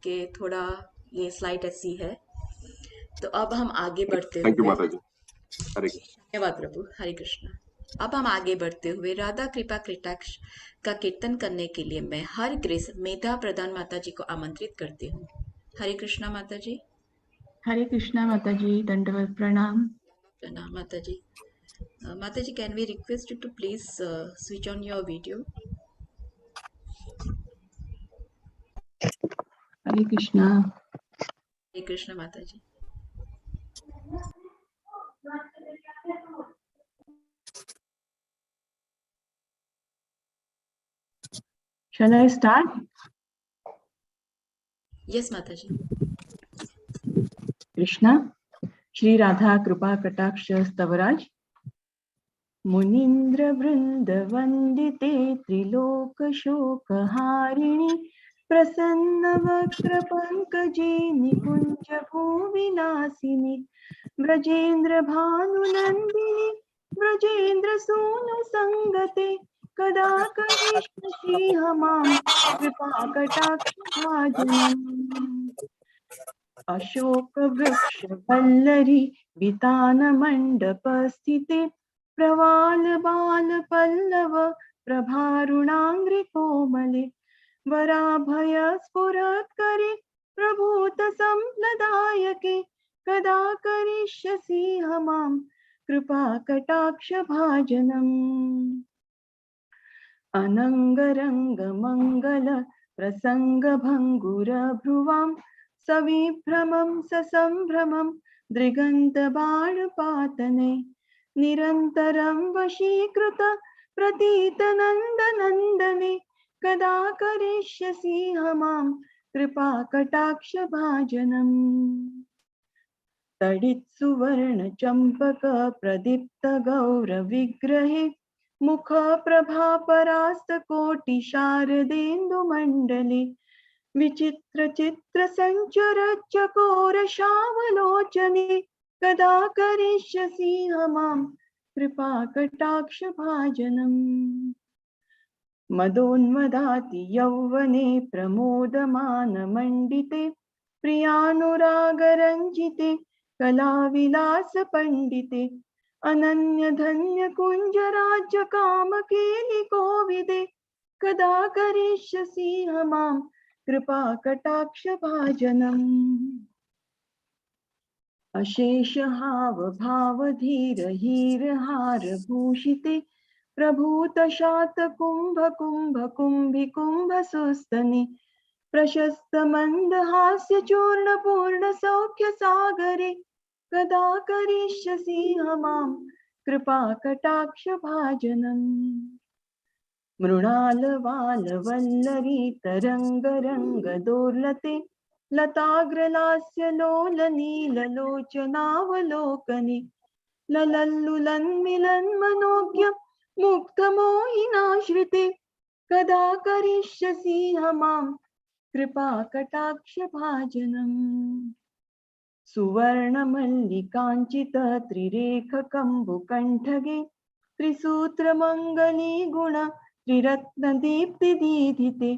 कि थोड़ा ये स्लाइड ऐसी है। तो अब हम आगे बढ़ते थैंक यू हुए, माता जी। हरे कृष्ण। धन्यवाद प्रभु, हरे कृष्ण। अब हम आगे बढ़ते हुए राधा कृपा कटाक्ष का कीर्तन करने के लिए मैं हर कृष्ण मेधा प्रधान माता जी को आमंत्रित करती हूँ। हरे कृष्णा माता जी। हरे कृष्णा माता जी, दंडवत प्रणाम। प्रणाम माता जी। माता जी, can we request you to please switch on your video? हरे कृष्णा। हरे कृष्ण माता जी। Shall I start? Yes माता जी। कृष्णा। श्री राधा कृपा कटाक्ष स्तवराज। मुनीन्द्र वृंद वंदिते त्रिलोक शोकहारिणी प्रसन्न वक्र पंकजे निकुंज भूविलासिनी व्रजेन्द्र भानुनंदिनी व्रजेन्द्र सूनु संगते कदा करिष्यसि मां कृपा कटाक्ष भाजनम्। अशोक वृक्ष वल्लरी वितान मंडप स्थिते प्रवाल बाल पल्लव प्रभारुणांग्रि कोमले वराभय स्फुरत्करे प्रभूत संप्लदायके कदा करिष्यसि मां कृपा कटाक्ष भाजनम्। अनंगरंग मंगल प्रसंग भंगुर भ्रुवां सविभ्रमं ससंभ्रमं दृगंत बाणपातने निरन्तरं वशीकृत प्रतीत नंदनंदने कदा करिष्यसि मां कृपा कटाक्ष भाजनम्। तडित् सुवर्ण चंपक प्रदीप्त गौर विग्रहे मुख प्रभा परास्त कोटि शारदेन्दु मंडले विचित्र चित्र संचर चकोर श्यामलोचने कदा करिष्यसि मां कृपा कटाक्ष भाजनम्। मदोन्मदाति यौवने प्रमोदमान मंडिते प्रियानुरागरञ्जिते कलाविलास पंडिते अनन्य धन्य कुंज राज्य काम केलि कोविदे कदा करिष्यसि मां कृपा कटाक्ष भाजनम्। अशेष हाव भाव धीर हीर हार भूषिते प्रभूत शात कुंभ कुंभ कुंभि कुंभ सुस्तनि प्रशस्त मंद हास्य चूर्ण पूर्ण सौख्य सागरे कदा करिष्यसि मां कृपा कटाक्ष भाजनम्। मृणाल वाल वल्लरी तरंग रंग दोर्लते लताग्रलास्य लोल नील लोचनावलोकने ललल्लुलन्मिलन् मनोज्ञ मुग्ध मोहिनाश्रिते कदा करिष्यसि मां कृपा कटाक्ष भाजनम्। सुवर्ण मल्लिकाञ्चित त्रिरेख कम्बुकण्ठगे त्रिसूत्र मंगली गुण त्रिरत्न दीप्ति दीधिते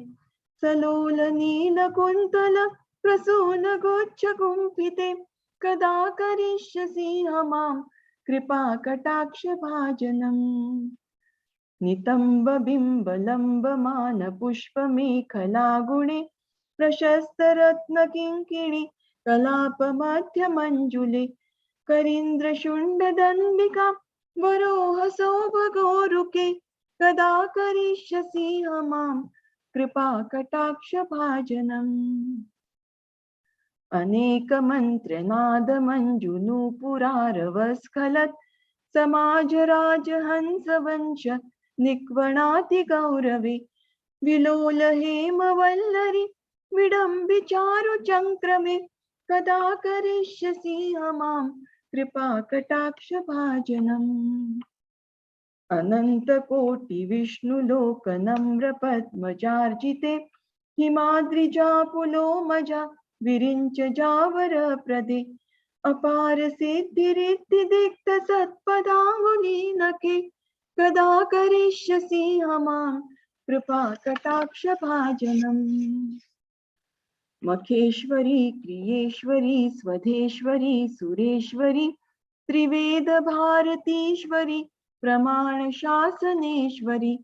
सलोल नील कुंतल प्रसून गुच्छ गुंफिते कदा करिष्यसि मां कृपा कटाक्ष भाजनम्। नितंब बिंब लंब मान पुष्प मेखला गुणे प्रशस्त रत्न किंकिणी कलाप मध्य मंजुले करींद्र शुंड दंडिका वरोह शोभ गोरुके कदा करिष्यसि मां कृपा कटाक्ष भाजनम्। अनेक मंत्र नाद मंजुनूपुरारव स्खलत् समाज राज हंस वंश निक्वणाति गौरवे विलोल हेम वल्लरी विडम्बि चारु चंक्रमे कदा करिष्यसि मां कृपा कटाक्ष भाजनम्। अनंत कोटि विष्णु लोक नम्र पद्मजार्जिते हिमाद्रिजा पुलो मजा विरिंच जावर प्रदे अपार सिद्धि रिद्धि दिक्त सत्पदांगुलीनके कदा करिष्यसि मां कृपा कटाक्ष भाजनम्। मखेश्वरी क्रियेश्वरी स्वधेश्वरी सुरेश्वरी त्रिवेद भारतीश्वरी प्रमाण शासनेश्वरी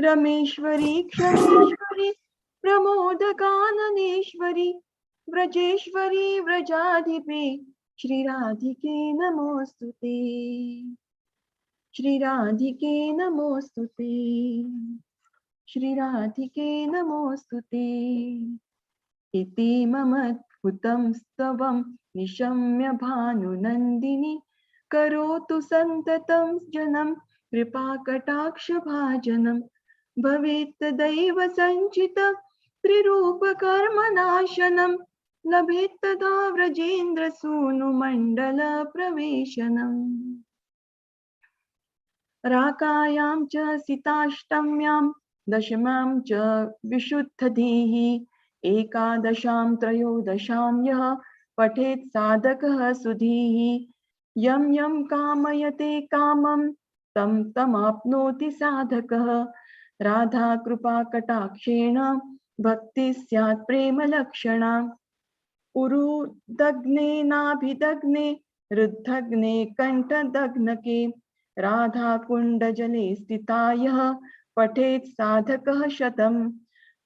रमेश्वरी क्षमेश्वरी प्रमोदकाननेश्वरी व्रजेश्वरी व्रजाधिपे श्री राधिके नमोस्तुते श्री राधिके नमोस्तुते श्री राधिके नमोस्तुते इति ममद्भुतं स्तवं निशम्य भानुनन्दिनी करोतु सन्ततं जनं कृपाकटाक्षभाजनं भवेत् तदैव सञ्चित त्रिरूपकर्मनाशनं लभेत् तदा व्रजेन्द्रसूनुमण्डलप्रवेशनम् राकायां च सिताष्टम्यां दशमां च विशुद्धधीः एकादशां त्रयोदशां यः पठेत् साधकः सुधीः यं यं कामयते कामं तं तमाप्नोति साधकः राधा कृपा कटाक्षेण भक्ति स्यात् प्रेमलक्षणा उरुदग्ने नाभिदग्ने रुद्धग्ने कण्ठदग्नके राधा कुण्डजले स्थिता यः पठेत् साधकः शतम्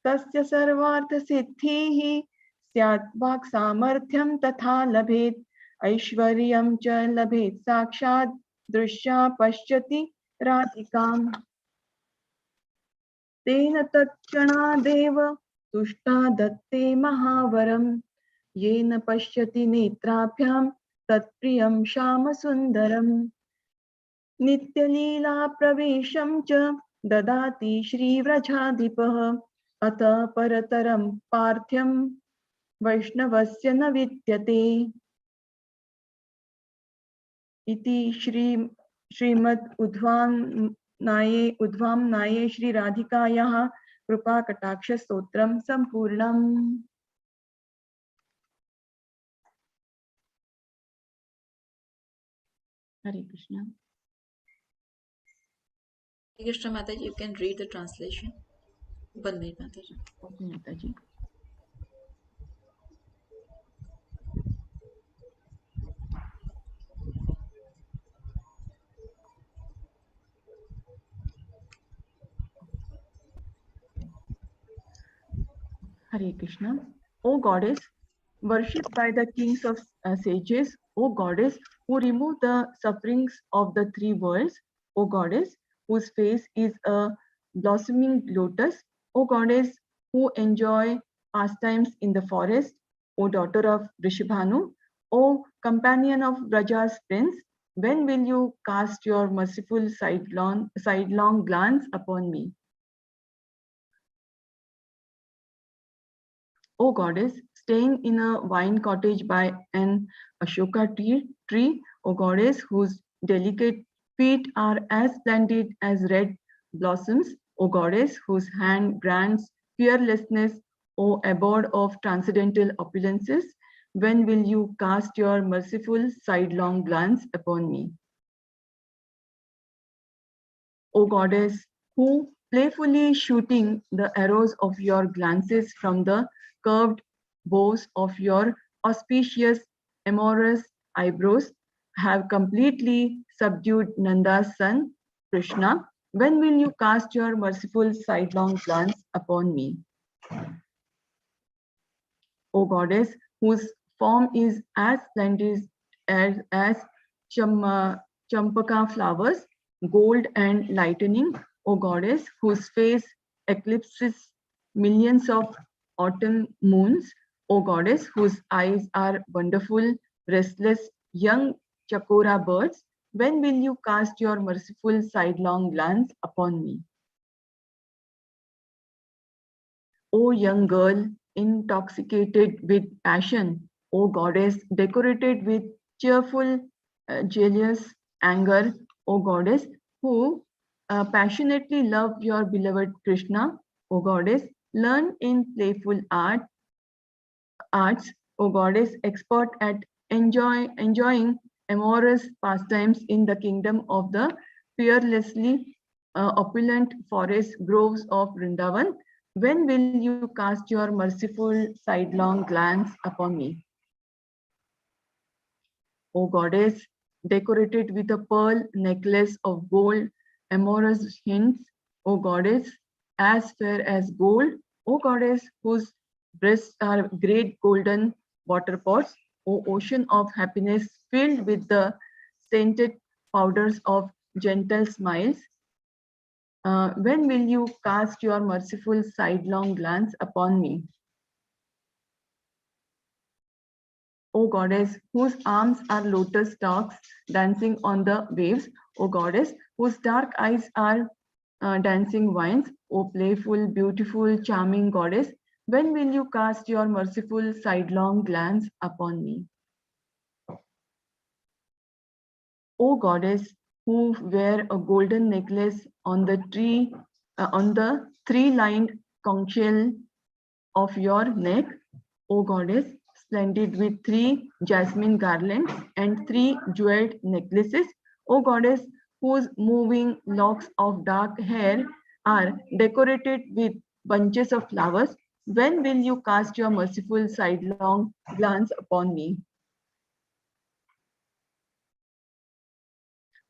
तस्य सर्वार्थसिद्धिः स्यात् वाक्सामर्थ्यं तथा लभेत् ऐश्वर्यं च लभेत् साक्षात् दृश्या पश्यति राधिकाम् तेन तत्क्षणादेव तुष्टा दत्ते महावरम् येन पश्यति नेत्राभ्यां तत्प्रियं श्यामसुन्दरम् नित्यलीला प्रवेशं च ददाति श्रीव्रजाधिपः अत परतरं पार्थ्यं वैष्णवस्य न विद्यते इति श्रीमद् उद्वामनाये श्री राधिकायाः कृपा कटाक्ष स्तोत्रं संपूर्णम्। हरे Krishna. Krishna Mataji, you can read the translation. 1 minute, Mataji. Okay, Mataji. Hare Krishna. O Goddess, worshipped by the kings of sages, O Goddess, who remove the sufferings of the three worlds, O Goddess, whose face is a blossoming lotus, O Goddess, who enjoy pastimes in the forest, O daughter of Rishabhanu, O companion of Raja's prince, when will you cast your merciful sidelong glance upon me? O Goddess, staying in a vine cottage by an Ashoka tree, O Goddess, whose delicate feet are as splendid as red blossoms, O Goddess, whose hand grants fearlessness, O abode of transcendental opulences, when will you cast your merciful sidelong glance upon me? O Goddess, who playfully shooting the arrows of your glances from the curved bows of your auspicious, amorous eyebrows, have completely subdued Nanda's son, Krishna, when will you cast your merciful sidelong glance upon me? O Goddess, whose form is as splendid as champaka flowers, gold and lightning, O Goddess, whose face eclipses millions of autumn moons, O Goddess, whose eyes are wonderful, restless, young chakora birds, when will you cast your merciful sidelong glance upon me? O young girl, intoxicated with passion, O Goddess, decorated with cheerful, jealous anger, O Goddess, who passionately love your beloved Krishna, O Goddess, learn in playful arts, O Goddess, expert at enjoying amorous pastimes in the kingdom of the fearlessly opulent forest groves of Vrindavan, When will you cast your merciful sidelong glance upon me? O goddess, decorated with a pearl necklace of gold, amorous hints, O goddess, as fair as gold, O goddess, whose breasts are great golden water pots, O ocean of happiness filled with the scented powders of gentle smiles, when will you cast your merciful sidelong glance upon me? O goddess, whose arms are lotus stalks dancing on the waves, O goddess, whose dark eyes are dancing vines, O playful, beautiful, charming goddess, when will you cast your merciful sidelong glance upon me? O goddess, who wear a golden necklace on the three-lined conch shell of your neck, O goddess, splendid with 3 jasmine garlands and 3 jeweled necklaces, O goddess, whose moving locks of dark hair are decorated with bunches of flowers, when will you cast your merciful sidelong glance upon me?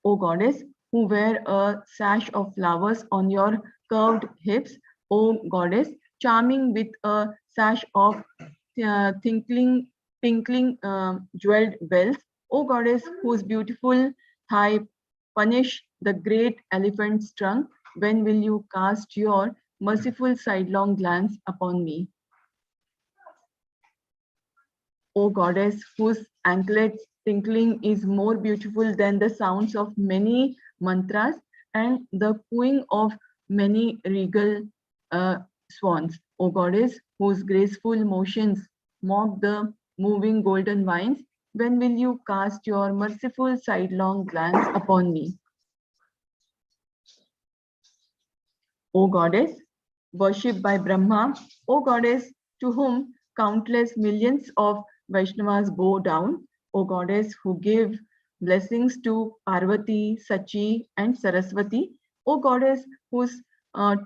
O goddess, who wear a sash of flowers on your curved hips, O goddess, charming with a sash of tinkling jeweled bells, O goddess, whose beautiful thigh punish the great elephant's trunk, when will you cast your merciful sidelong glance upon me? O goddess, whose anklets tinkling is more beautiful than the sounds of many mantras and the cooing of many regal swans. O goddess, whose graceful motions mock the moving golden vines, when will you cast your merciful sidelong glance upon me? O goddess, worshipped by Brahma, O goddess, to whom countless millions of Vaishnavas bow down, O goddess, who give blessings to Parvati, Sachi, and Saraswati, O goddess, whose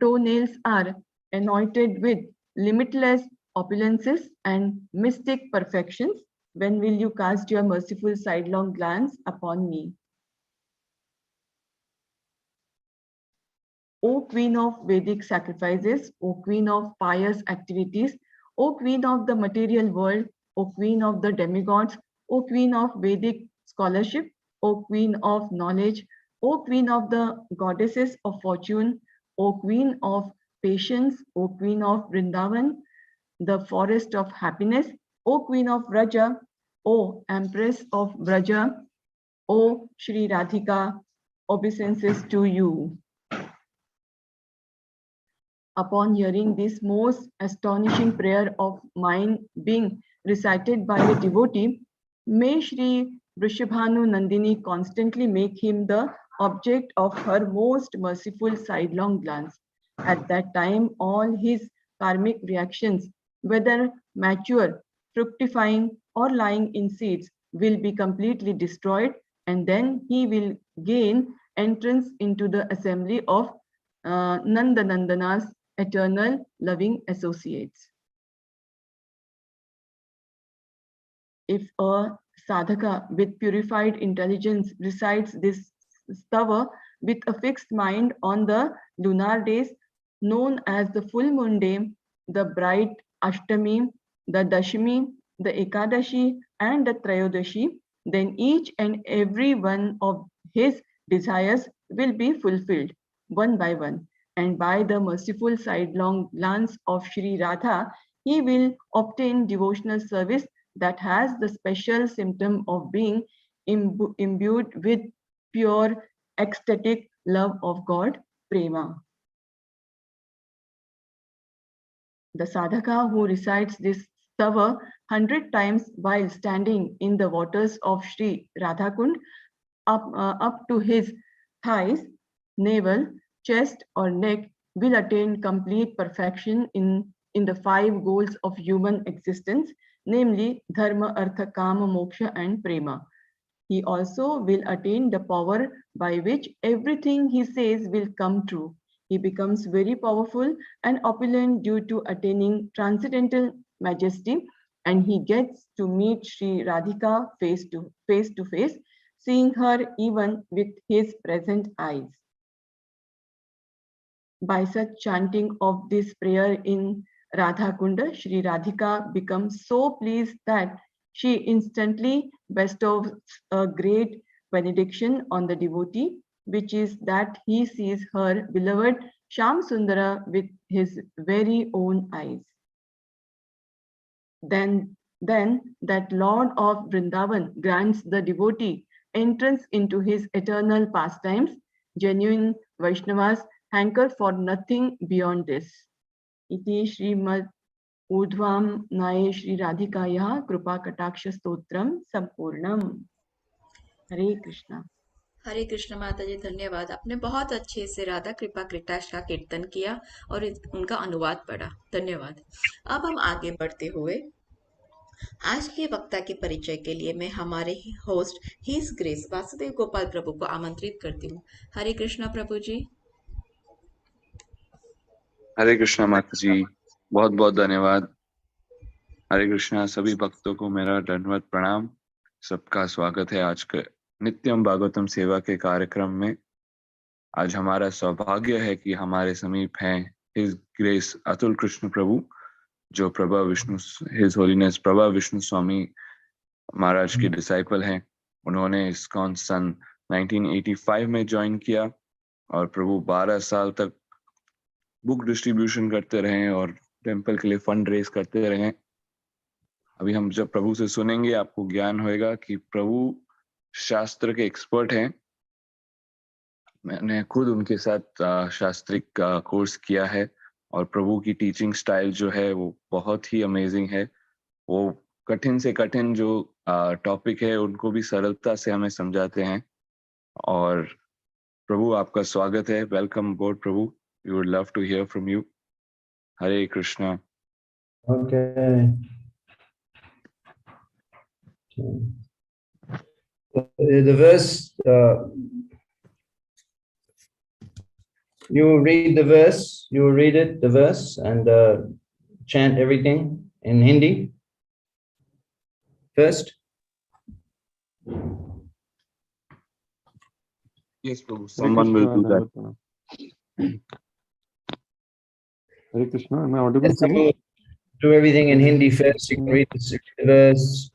toenails are anointed with limitless opulences and mystic perfections, when will you cast your merciful sidelong glance upon me? O Queen of Vedic sacrifices, O Queen of pious activities, O Queen of the material world, O Queen of the demigods, O Queen of Vedic scholarship, O Queen of knowledge, O Queen of the goddesses of fortune, O Queen of patience, O Queen of Vrindavan, the forest of happiness, O Queen of Vraja, O Empress of Vraja, O Shri Radhika, obeisances to you. Upon hearing this most astonishing prayer of mine being recited by a devotee, may Shri Vrishabhanu Nandini constantly make him the object of her most merciful sidelong glance. At that time, all his karmic reactions, whether mature, fructifying, or lying in seeds, will be completely destroyed, and then he will gain entrance into the assembly of Nandanandana's eternal loving associates. If a sadhaka with purified intelligence recites this stava with a fixed mind on the lunar days known as the full moon day, the bright Ashtami, the Dashami, the Ekadashi, and the Trayodashi, then each and every one of his desires will be fulfilled one by one. And by the merciful sidelong glance of Shri Radha, he will obtain devotional service that has the special symptom of being imbued with pure ecstatic love of God, prema. The sadhaka who recites this stava 100 times while standing in the waters of Shri Radhakund up to his thighs, navel, chest, or neck will attain complete perfection in the 5 goals of human existence, namely dharma, artha, kama, moksha, and prema. He also will attain the power by which everything he says will come true. He becomes very powerful and opulent due to attaining transcendental majesty, and he gets to meet Sri Radhika face to face, seeing her even with his present eyes. By such chanting of this prayer in Radha Kunda, Sri Radhika becomes so pleased that she instantly bestows a great benediction on the devotee, which is that he sees her beloved Sham Sundara with his very own eyes. Then that Lord of Vrindavan grants the devotee entrance into his eternal pastimes. Genuine Vaishnavas hanker for nothing beyond this. Iti Srimad Urdhvam Naye Shri Radhikaya Krupa Kataksha Stotram Sampurnam. Hare Krishna. हरे कृष्ण माता जी, धन्यवाद। आपने बहुत अच्छे से राधा कृपा कृटाक्ष का कीर्तन किया और उनका अनुवाद पढ़ा। धन्यवाद। अब हम आगे बढ़ते हुए आज के वक्ता के परिचय के लिए मैं हमारे host his grace Vasudev Gopal Prabhu को आमंत्रित करती हूँ। हरे कृष्णा प्रभु जी। हरे कृष्णा माता जी, बहुत बहुत धन्यवाद। हरे कृष्णा सभी भक्तों को मेरा दंडवत प्रणाम। सबका स्वागत है आज के नित्यम भागवतम सेवा के कार्यक्रम में। आज हमारा सौभाग्य है कि हमारे समीप हैं हिज ग्रेस अतुल कृष्ण प्रभु, जो प्रभा विष्णु हिज होलीनेस प्रभा विष्णु स्वामी महाराज के डिसाइपल हैं। उन्होंने इस्कॉन सन 1985 में ज्वाइन किया और प्रभु 12 साल तक बुक डिस्ट्रीब्यूशन करते रहे और टेम्पल के लिए फंड रेज करते रहे। अभी हम जब प्रभु से सुनेंगे आपको ज्ञान होएगा कि प्रभु शास्त्र के एक्सपर्ट हैं। मैंने खुद उनके साथ शास्त्रिक कोर्स किया है और प्रभु की टीचिंग स्टाइल जो है वो बहुत ही अमेजिंग है। वो कठिन से कठिन जो टॉपिक है उनको भी सरलता से हमें समझाते हैं। और प्रभु आपका स्वागत है। Welcome board Prabhu. We would love to hear from you. Hare Krishna. Okay. The verse, you read the verse, you read it, the verse, and chant everything in Hindi first. Yes, Prabhu. Someone will do that. Hare Krishna, am I audible? Yes, so do everything in Hindi first. You can read the verse.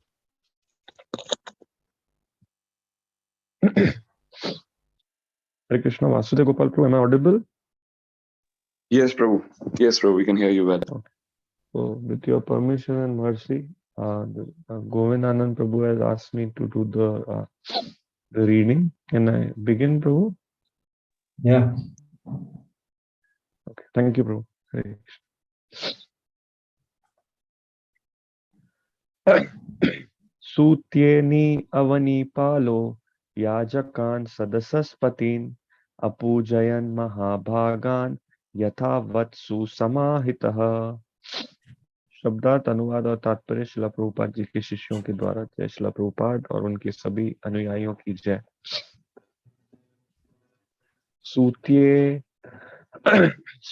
Hare Krishna, Vasudev Gopal Prabhu, am I audible? Yes, Prabhu. Yes, Prabhu. We can hear you well. Okay. So, with your permission and mercy, Govind Anand Prabhu has asked me to do the reading. Can I begin, Prabhu? Yeah. Okay. Thank you, Prabhu. Hare Krishna. Sutyeni avani palo yajakan sadasaspatin apujayan mahabhagan यथावत सुसमाहितः। शब्दार्थ, अनुवाद और तात्पर्य श्रील प्रभुपाद जी के शिष्यों के द्वारा। जय श्रील प्रभुपाद और उनके सभी अनुयायियों की जय। सूत्ये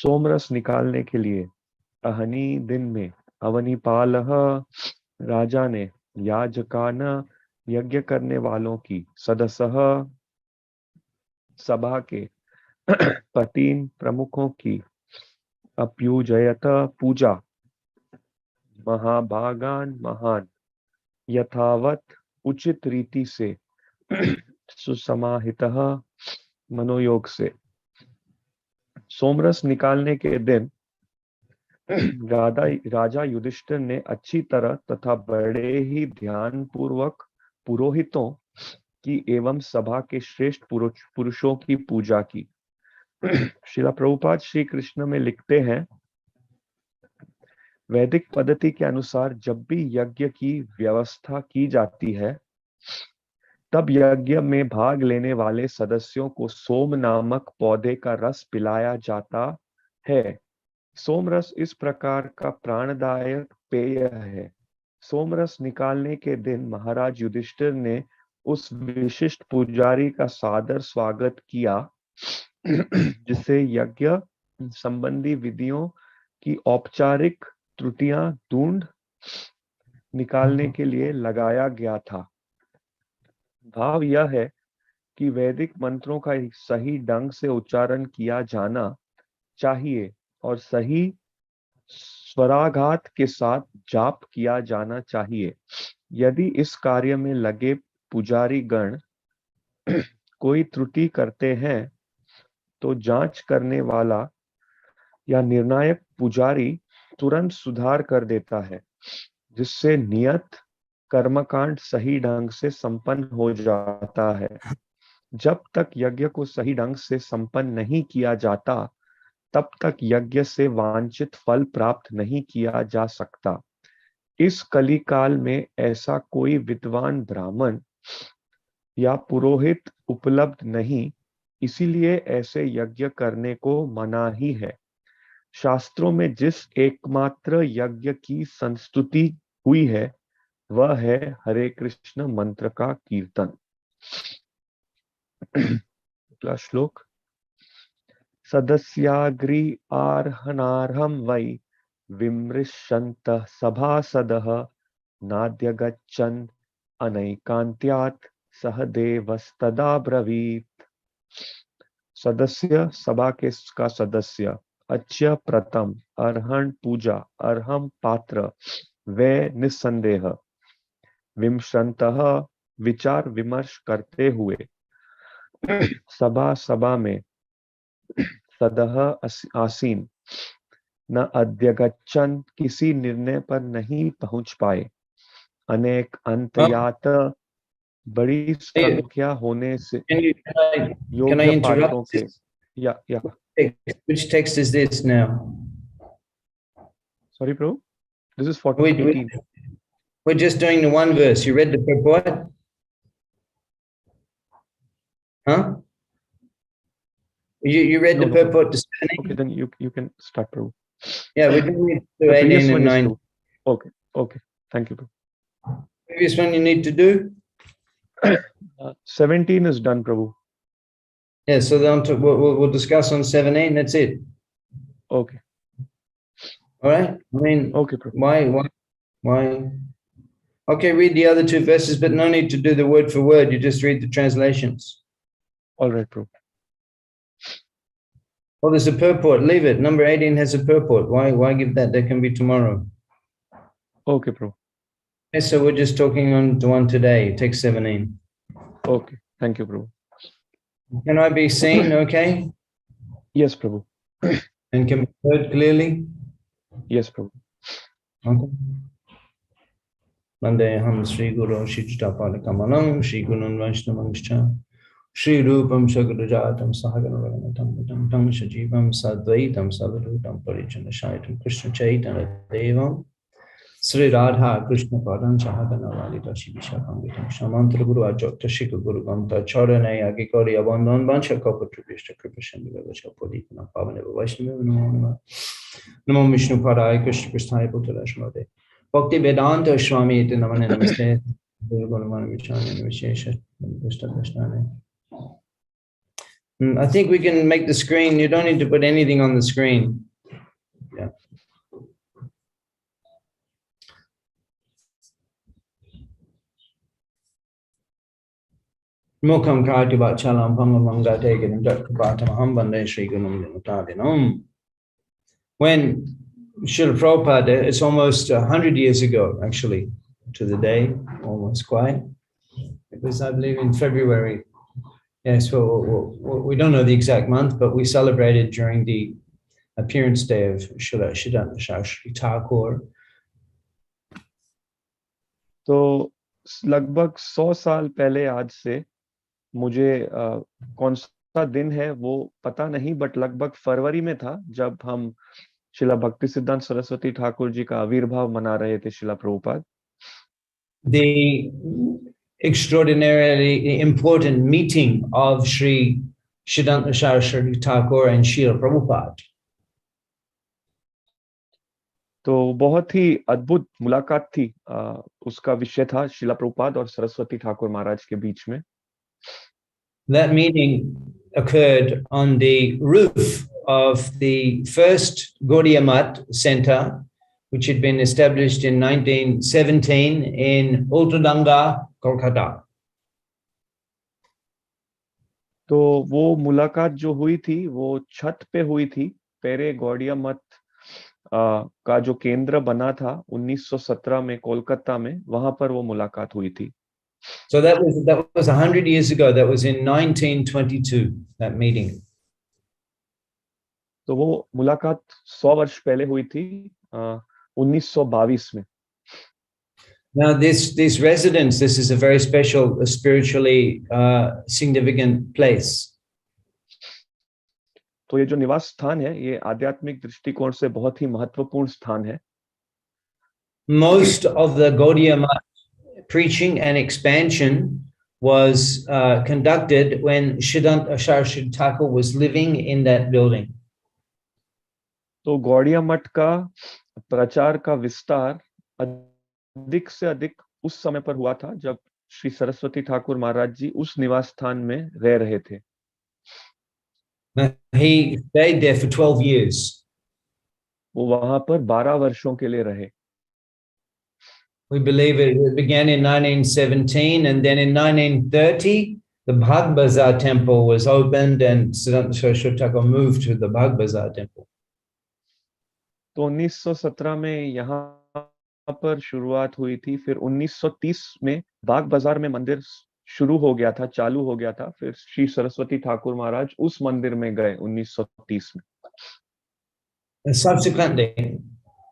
सोमरस निकालने के लिए अहनी दिन में अवनीपालः राजा ने याजकान यज्ञ करने वालों की सदसः सभा के पतीन प्रमुखों की अप्युजयत पूजा महाभागान महान यथावत उचित रीति से सुसमाहितः मनोयोग से। सोमरस निकालने के दिन राजा युधिष्ठिर ने अच्छी तरह तथा बड़े ही ध्यान पूर्वक पुरोहितों की एवं सभा के श्रेष्ठ पुरुषों की पूजा की। श्रीला प्रभुपाद श्री कृष्ण में लिखते हैं, वैदिक पद्धति के अनुसार जब भी यज्ञ की व्यवस्था की जाती है तब यज्ञ में भाग लेने वाले सदस्यों को सोम नामक पौधे का रस पिलाया जाता है। सोम रस इस प्रकार का प्राणदायक पेय है। सोम रस निकालने के दिन महाराज युधिष्ठिर ने उस विशिष्ट पुजारी का सादर स्वागत किया जिससे यज्ञ संबंधी विधियों की औपचारिक त्रुटियां ढूंढ निकालने के लिए लगाया गया था। भाव यह है कि वैदिक मंत्रों का सही ढंग से उच्चारण किया जाना चाहिए और सही स्वराघात के साथ जाप किया जाना चाहिए। यदि इस कार्य में लगे पुजारी गण कोई त्रुटि करते हैं तो जांच करने वाला या निर्णायक पुजारी तुरंत सुधार कर देता है, जिससे नियत कर्मकांड सही ढंग से संपन्न हो जाता है। जब तक यज्ञ को सही ढंग से संपन्न नहीं किया जाता, तब तक यज्ञ से वांछित फल प्राप्त नहीं किया जा सकता। इस कली काल में ऐसा कोई विद्वान ब्राह्मण या पुरोहित उपलब्ध नहीं, इसीलिए ऐसे यज्ञ करने को मना ही है। शास्त्रों में जिस एकमात्र यज्ञ की संस्तुति हुई है वह है हरे कृष्ण मंत्र का कीर्तन। अगला श्लोक। सदस्याग्रि आर्हनार्हं वै विमृशन्तः सभासदः नाद्य गच्छन् अनैकान्त्यात् सह देवस्तदा ब्रवीत्। सदस्य सभा के का सदस्य, अच्छ प्रथम, अर्हण पूजा, अर्हम पात्र, वे निस्संदेह, विमृशन्तः विचार विमर्श करते हुए, सभा में, सदह आसीन, न अध्यगच्छन किसी निर्णय पर नहीं पहुंच पाए, अनेक अंतयात बड़ी Hey, संख्या होने से can I योग्य पात्रों interrupt के this? या Which text is this now? Sorry Prabhu, this is We, 18. we're just doing the one verse. You read the purport? Huh? You read No, the no, Prabhu. purport to Okay, 17? then you can start, Prabhu. Yeah, we're doing it to The 18 previous and one is 9. 2. Okay, thank you, Prabhu. Previous one you need to do? 17 is done, Prabhu. Yeah, so then we'll discuss on 17. That's it. Okay. All right. I mean, Okay, Prabhu. why? Okay, read the other two verses, but no need to do the word for word. You just read the translations. All right, Prabhu. Oh, there's a purport. Leave it. Number 18 has a purport. Why give that? That can be tomorrow. Okay, Prabhu. Okay, so we're just talking on the one today. Text 17. Okay, thank you, Prabhu. Can I be seen? Okay, Yes, Prabhu. and can be heard clearly. Yes, Prabhu. Okay. Vandeham Sri Guru Shri Jitapala Kamalam Shri Gunun Vaishnavangscha Shri Rupam Sagarajatam Sahaganavanatam Tam Shajivam Sadvaitam Savadutam Parijana Shaitam Krishna Chaitanya Devam Sri Radha Krishna Padam Sahaganavadita Shivishakamitam Shamantra Guru Ajokta Shikha Guru Ganta Charanaya Gikori Abandon Bancha Kapatrivishta Kripashan Vivavacha Podikana Pavaneva Vaishnava Namo Vishnu Padaya Krishna Krishnaya Putarashmade Bhakti Vedanta Swami Iti Namane Namaste Gurugurumana Vichanya Nivishesha I think we can make the screen. You don't need to put anything on the screen. Yeah. Mukham Karti Bachalam Pangamanga Tegan Jatkapatam Bande Sri Gunum Limitadinum. When Srila Prabhupada, it's almost 100 years ago, actually, to the day, almost quite. It was, I believe, in February. Yes, well, we don't know the exact month, but we celebrated during the appearance day of Shrila Shri Thakur. तो लगभग 100 साल पहले आज से, मुझे कौन सा दिन है वो पता नहीं, बट लगभग फरवरी में था जब हम शिला भक्ति सिद्धांत सरस्वती ठाकुर जी का आविर्भाव मना रहे थे, शिला Prabhupada. The extraordinarily important meeting of Sri Siddhanta Saraswati Thakur and Srila Prabhupada. तो बहुत ही अद्भुत मुलाकात थी। उसका विषय था शिला प्रभुपाद और सरस्वती ठाकुर महाराज के बीच में। That meeting occurred on the roof of the first Gaudiya Math Center, which had been established in 1917 in Ultradanga, Kolkata. तो वो मुलाकात जो हुई थी वो छत पे हुई थी। पहले गौड़िया मठ का जो केंद्र बना था 1917 में कोलकाता में, वहां पर वो मुलाकात हुई थी। So that was 100 years ago. That was in 1922. That meeting. तो वो मुलाकात 100 वर्ष पहले हुई थी 1922 में। Now, this residence, this is a very special, spiritually significant place. तो ये जो निवास स्थान है ये आध्यात्मिक दृष्टिकोण से बहुत ही महत्वपूर्ण स्थान है। Most of the Gaudiya Math preaching and expansion was conducted when Siddhanta Saraswati Thakur was living in that building. तो गौड़िया मठ का प्रचार का विस्तार अधिक से अधिक उस समय पर हुआ था जब श्री सरस्वती ठाकुर महाराज जी उस निवास स्थान में रह रहे थे। He stayed there for 12 years. वो वहां पर 12 वर्षों के लिए रहे। We believe it began in 1917, and then in 1930, the Bhag Bazar temple was opened, and Siddhanta Saraswati Thakur moved to the Bhag Bazar temple. तो 1917 में यहाँ पर शुरुआत हुई थी, फिर 1930 में बाग बाजार में मंदिर शुरू हो गया था, चालू हो गया था, फिर श्री सरस्वती ठाकुर महाराज उस मंदिर में गए 1930 में। And subsequently,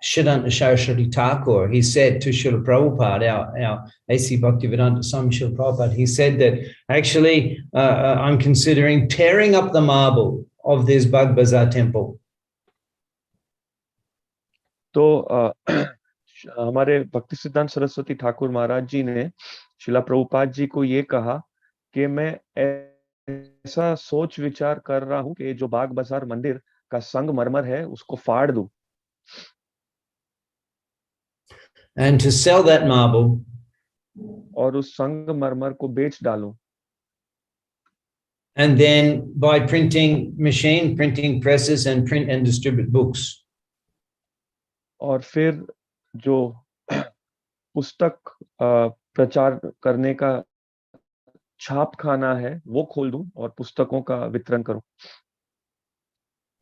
Siddhanta Saraswati Thakur, he said to Srila Prabhupada, our A.C. Bhaktivedanta Swami Srila Prabhupada, he said that actually I'm considering tearing up the marble of this Bhag Bazar temple. तो हमारे भक्ति सिद्धांत सरस्वती ठाकुर महाराज जी ने शिला प्रभुपाद जी को ये कहा कि मैं ऐसा सोच विचार कर रहा हूं कि जो बाग बाजार मंदिर का संगमरमर है उसको फाड़ दूं। And to sell that marble, और उस संगमरमर को बेच डालूं। and then by printing presses and print and distribute books. और फिर जो पुस्तक प्रचार करने का छाप खाना है वो खोल दूं और पुस्तकों का वितरण करूं।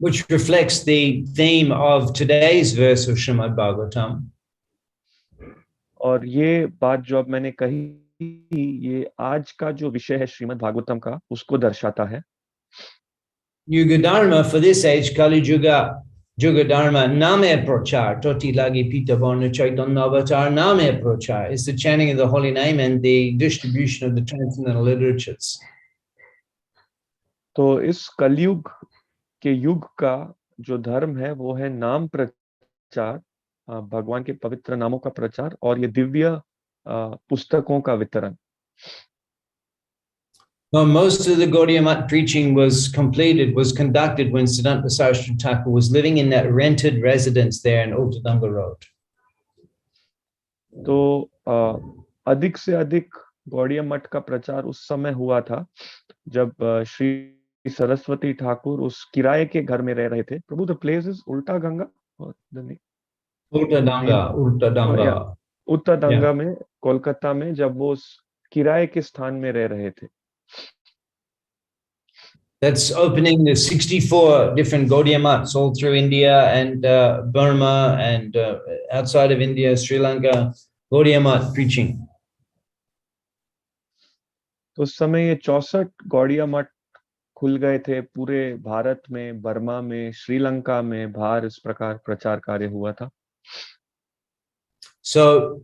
Which reflects the theme of today's verse of Srimad Bhagavatam. और ये बात जो अब मैंने कही ये आज का जो विषय है श्रीमद् भागवतम का उसको दर्शाता है। Yuga Dharma for this age, Kali Yuga Dharma Name Prochar, Toti Lagi Pita Varna Chaitanya Avatar Name Prochar is the chanting of the holy name and the distribution of the transcendental literatures. तो इस कलयुग के युग का जो धर्म है वो है नाम प्रचार, भगवान के पवित्र नामों का प्रचार और ये दिव्य पुस्तकों का वितरण। Well, most of the Gaudiya Math preaching was conducted when Siddhanta Saraswati Thakur was living in that rented residence there in Ultadanga Road. तो अधिक से अधिक गौड़िया मठ का प्रचार उस समय हुआ था जब श्री सरस्वती ठाकुर उस किराए के घर में रह रहे थे। प्रभु, द प्लेस इज उल्टा गंगा, उत्तरदंगा में कोलकाता में, जब वो उस किराए के स्थान में रह रहे थे। That's opening the 64 different Gaudiya Maths all through India and Burma and outside of India, Sri Lanka, Gaudiya Math preaching. तो उस समय ये 64 गौड़िया मठ खुल गए थे पूरे भारत में, बर्मा में, श्रीलंका में, बाहर इस प्रकार प्रचार कार्य हुआ था। So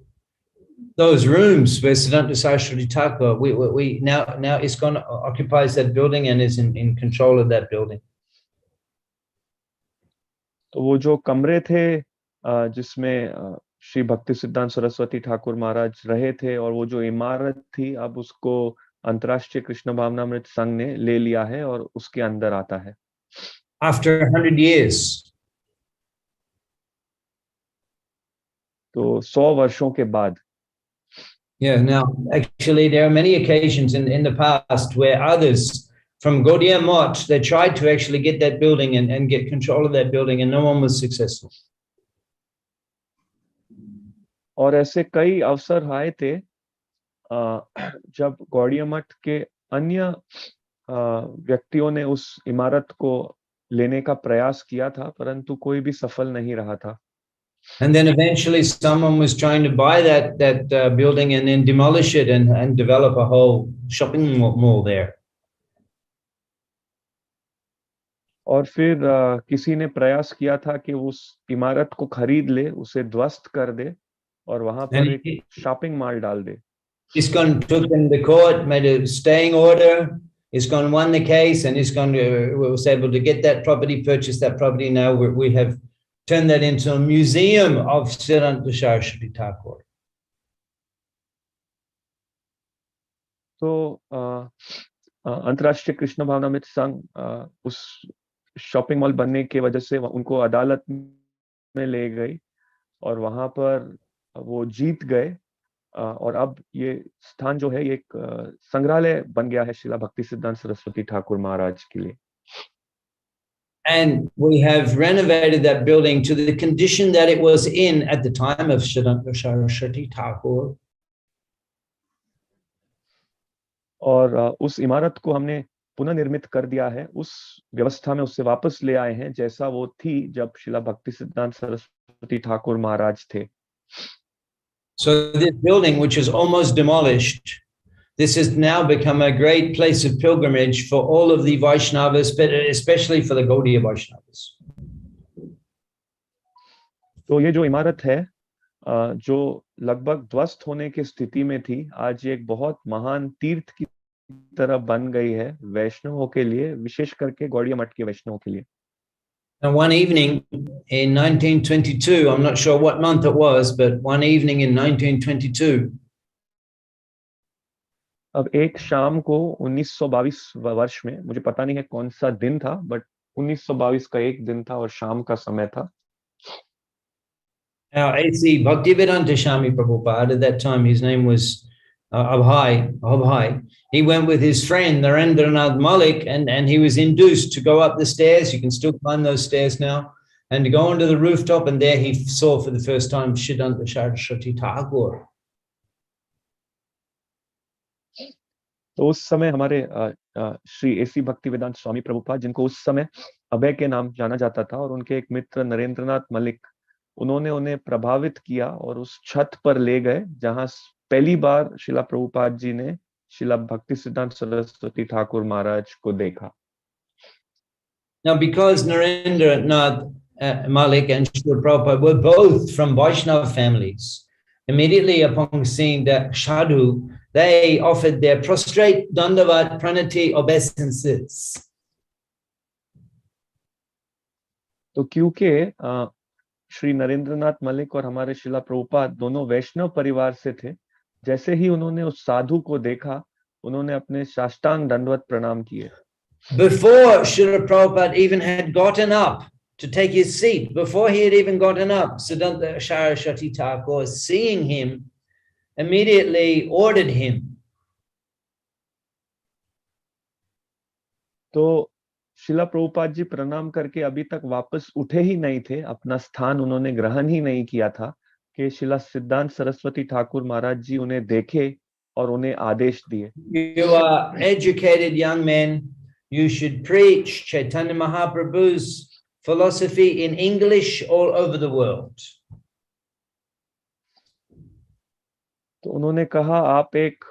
those rooms where Siddhanta Saraswati Thakur, we now ISKCON occupies that building and is in control of that building. तो वो जो कमरे थे जिसमें श्री भक्ति सिद्धांत सरस्वती ठाकुर महाराज रहे थे और वो जो इमारत थी अब उसको अंतर्राष्ट्रीय कृष्ण भावनामृत संघ ने ले लिया है और उसके अंदर आता है। After 100 years. तो 100 वर्षों के बाद। Yeah, now actually there are many occasions in the past where others from Gaudiya Math, they tried to actually get that building and get control of that building, and no one was successful. और ऐसे कई अवसर आए थे जब गौड़िया मठ के अन्य व्यक्तियों ने उस इमारत को लेने का प्रयास किया था, परंतु कोई भी सफल नहीं रहा था. And then eventually someone was trying to buy that building and then demolish it and develop a whole shopping mall there. और फिर किसी ने प्रयास किया था कि उस इमारत को खरीद ले, उसे ध्वस्त कर दे और वहां पर एक शॉपिंग मॉल डाल दे. ISKCON took them to court, made a staying order. ISKCON won the case, and ISKCON was able to get that property, purchase that property. Now we have turned that into a museum of Siddhanta Saraswati Thakur. तो अंतर्राष्ट्रीय कृष्ण भावनामृत संघ उस shopping mall बनने की वजह से उनको अदालत में ले गई और वहां पर वो जीत गए और अब ये स्थान जो है ये एक संग्रहालय बन गया है श्रीला भक्ति सिद्धांत सरस्वती ठाकुर महाराज के लिए. And we have renovated that building to the condition that it was in at the time of Siddhanta Saraswati Thakur. और उस इमारत को हमने पुनर्निर्मित कर दिया है, उस व्यवस्था में उससे वापस ले आए हैं जैसा वो थी जब श्रीला भक्ति सिद्धांत सरस्वती ठाकुर महाराज थे. So this building, which is almost demolished, this has now become a great place of pilgrimage for all of the Vaishnavas, but especially for the Gaudiya Vaishnavas. तो ये जो इमारत है जो लगभग ध्वस्त होने की स्थिति में थी, आज ये एक बहुत महान तीर्थ की तरह बन गई है वैष्णवों के लिए, विशेष करके गौड़िया मठ के वैष्णवों के लिए. And one evening in 1922, I'm not sure what month it was, but one evening in 1922, अब एक शाम को 1922 वर्ष में, मुझे पता नहीं है कौन सा दिन था, बट 1922 का एक दिन था और शाम का समय था. our AC Bhaktivedanta Swami Prabhupada, at that time his name was Abhay. He went with his friend Narendranath Malik, and he was induced to go up the stairs. You can still climb those stairs now, and to go onto the rooftop, and there he saw for the first time Siddhanta Saraswati Thakur. तो उस समय हमारे Shri AC भक्ति वेदांत स्वामी प्रभुपाद, जिनको उस समय अभय के नाम जाना जाता था, और उनके एक मित्र नरेंद्रनाथ मलिक, उन्होंने उन्हें प्रभावित किया और उस छत पर ले गए जहां पहली बार श्रीला प्रभुपाद जी ने श्रीला भक्ति सिद्धांत सरस्वती ठाकुर महाराज को देखा. Now, because Narendranath Malik and Srila Prabhupada were both from Vaishnava families, immediately upon seeing that sadhu, they offered their prostrate dandavat pranati obeisances. तो क्योंकि श्री नरेंद्रनाथ मलिक और हमारे श्रीला प्रभुपाद दोनों वैष्णव परिवार से थे, जैसे ही उन्होंने उस साधु को देखा, उन्होंने अपने साष्टांग दंडवत प्रणाम किए. Before Srila Prabhupada even had gotten up to take his seat, before he had even gotten up, Siddhanta Saraswati Thakur, seeing him, immediately ordered him. तो श्रीला प्रभुपाद जी प्रणाम करके अभी तक वापस उठे ही नहीं थे, अपना स्थान उन्होंने ग्रहण ही नहीं किया था कि श्रीला सिद्धांत सरस्वती ठाकुर महाराज जी उन्हें देखे और उन्हें आदेश दिए. You are educated young men. You should preach Chaitanya Mahaprabhu's philosophy in English all over the world. तो उन्होंने कहा, आप एक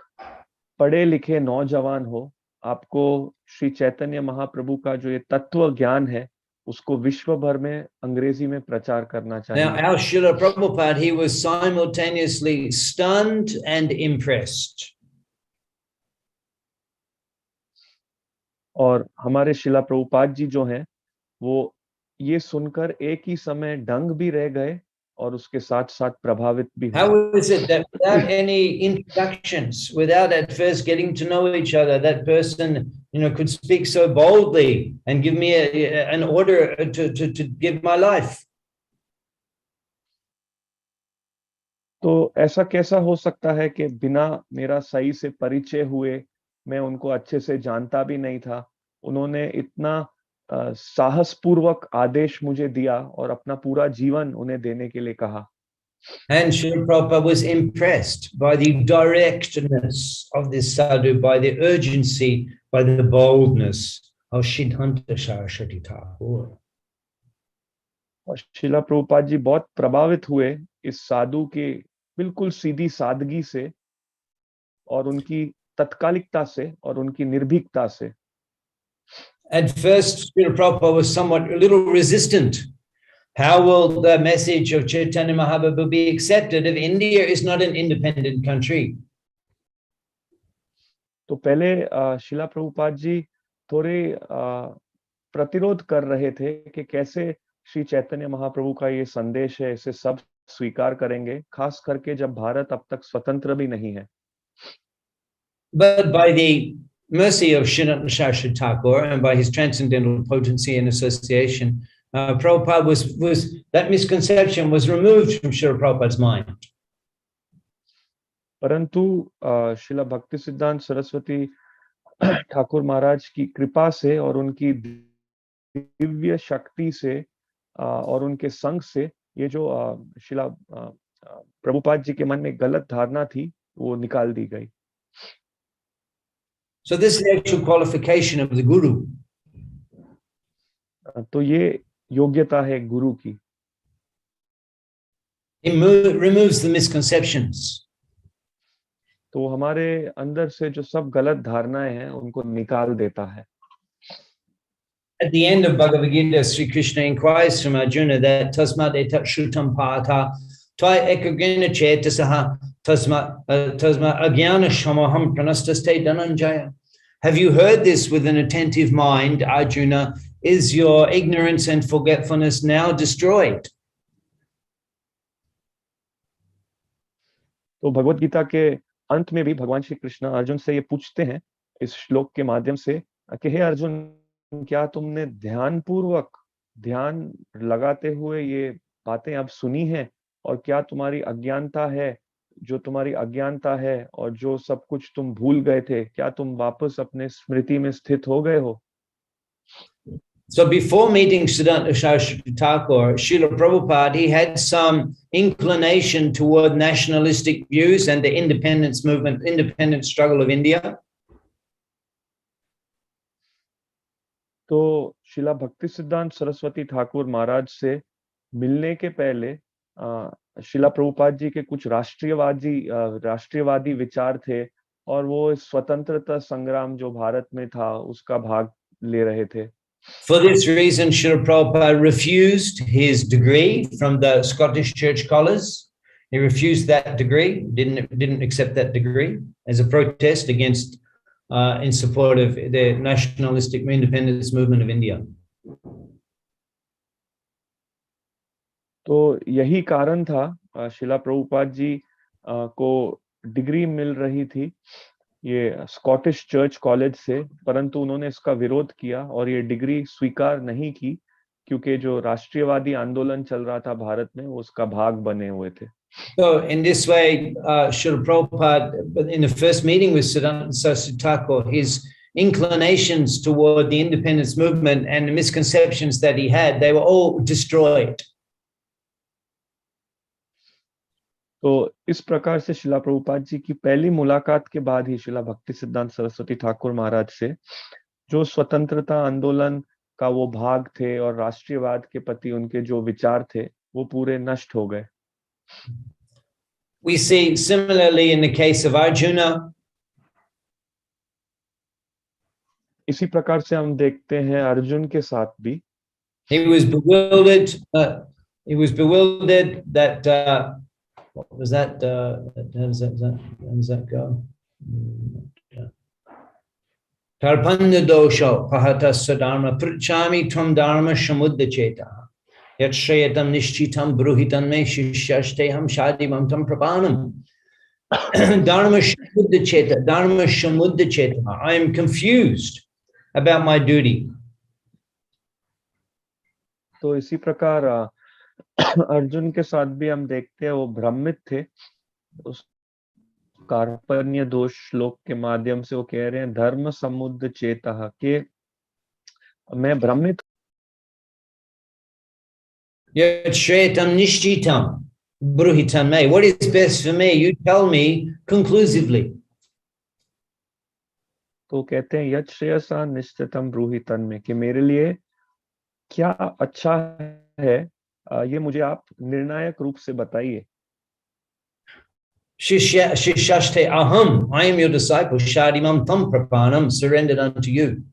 पढ़े लिखे नौजवान हो, आपको श्री चैतन्य महाप्रभु का जो ये तत्व ज्ञान है उसको विश्व भर में अंग्रेजी में प्रचार करना चाहिए. Now, our Srila Prabhupada, he was simultaneously stunned and impressed. और हमारे श्रीला प्रभुपाद जी जो हैं, वो ये सुनकर एक ही समय दंग भी रह गए और उसके साथ साथ प्रभावित भी हुए. How is it that without any introductions, without at first getting to know each other, that person, could speak so boldly and give me an order to give my life? तो ऐसा कैसा हो सकता है कि बिना मेरा सही से परिचय हुए, मैं उनको अच्छे से जानता भी नहीं था, उन्होंने इतना साहसपूर्वक आदेश मुझे दिया और अपना पूरा जीवन उन्हें देने के लिए कहा। And Srila Prabhupada was impressed by the directness of this sadhu, by the urgency, by the boldness of Siddhanta Saraswati Thakur. और शिला प्रभुपाद जी बहुत प्रभावित हुए इस साधु के बिल्कुल सीधी सादगी से और उनकी तत्कालिकता से और उनकी निर्भीकता से। At first, Srila Prabhupada was somewhat a little resistant. How will the message of Chaitanya Mahaprabhu be accepted if India is not an independent country? तो पहले शिला प्रभुपाद जी थोड़े प्रतिरोध कर रहे थे कि कैसे श्री चैतन्य महाप्रभु का ये संदेश है, इसे सब स्वीकार करेंगे, खास करके जब भारत अब तक स्वतंत्र भी नहीं है। But by the mercy of Srila Saraswati Thakur and by his transcendental potency and association, Prabhupada was that misconception was removed from Srila Prabhupada's mind. परंतु शिला भक्ति सिद्धांत सरस्वती ठाकुर महाराज की कृपा से और उनकी दिव्य शक्ति से और उनके संग से ये जो शिला प्रभुपाद जी के मन में गलत धारणा थी वो निकाल दी गई। So this is the actual qualification of the guru. तो ये योग्यता है गुरु की। He removes the misconceptions. तो हमारे अंदर से जो सब गलत धारणाएं हैं उनको निकाल देता है। At the end of Bhagavad Gita, Sri Krishna inquires from Arjuna that tasmat etat shrutam pata tvai ekagena chetasaha tasmat agyana shamaham pranastaste dhananjaya. Have you heard this with an attentive mind, Arjuna? Is your ignorance and forgetfulness now destroyed? तो भगवत गीता के अंत में भी भगवान श्री कृष्ण अर्जुन से ये पूछते हैं इस श्लोक के माध्यम से कि हे अर्जुन, क्या तुमने ध्यान लगाते हुए ये बातें अब सुनी हैं, और क्या तुम्हारी अज्ञानता है, जो तुम्हारी अज्ञानता है और जो सब कुछ तुम भूल गए थे, क्या तुम वापस अपने स्मृति में स्थित हो गए हो? So before meeting Siddhanta Saraswati Thakur, Srila Prabhupada, he had some inclination toward nationalistic views and the independence movement, independent struggle of India. तो शिला भक्ति सिद्धांत सरस्वती ठाकुर महाराज से मिलने के पहले शिला प्रभुपाद जी के कुछ राष्ट्रीयवादी विचार थे और वो स्वतंत्रता संग्राम जो भारत में था उसका भाग ले रहे थे। For this reason, Srila Prabhupada refused his degree from the Scottish Church Collars. He refused that degree, didn't accept that degree as a protest against, in support of the nationalistic independence movement of India. तो यही कारण था शिला प्रभुपाद जी को degree मिल रही थी ये Scottish church college से, परंतु उन्होंने इसका विरोध किया और ये डिग्री स्वीकार नहीं की क्योंकि जो राष्ट्रीयवादी आंदोलन चल रहा था भारत में वो उसका भाग बने हुए थे। So in this way, Srila Prabhupada, in the first meeting with Siddhanta Saraswati Thakur, his inclinations toward the independence movement and the misconceptions that he had, they were all destroyed. तो इस प्रकार से शिला प्रभुपाद जी की पहली मुलाकात के बाद ही शिला भक्ति सिद्धांत सरस्वती ठाकुर महाराज से जो स्वतंत्रता आंदोलन का वो भाग थे और राष्ट्रीयवाद के प्रति उनके जो विचार थे वो पूरे नष्ट हो गए। We see similarly in the case of Arjuna. इसी प्रकार से हम देखते हैं अर्जुन के साथ भी। He was bewildered. That what was that? How does that go? Tarpanda dosho pahata sadharma pritchami tvam dharma shamudda cheta yat shreyatam nishchitam bruhitam me shishashteham shadimam tam prapanam. Dharma shamudda cheta. I am confused about my duty. तो इसी प्रकार अर्जुन के साथ भी हम देखते हैं वो भ्रमित थे। उस कार्पण्य दोष श्लोक के माध्यम से वो कह रहे हैं धर्म समुद्र चेतः के मैं भ्रमित। Yachretam nishchitam bruhitam me. What is best for me? You tell me conclusively. तो कहते हैं यत् श्रेयसा निश्चितम ब्रूहि तन्मे कि मेरे लिए क्या अच्छा है, ये मुझे आप निर्णायक रूप से बताइए। Shishashte aham, I am your disciple, shadimam tam prapanam, surrendered unto you.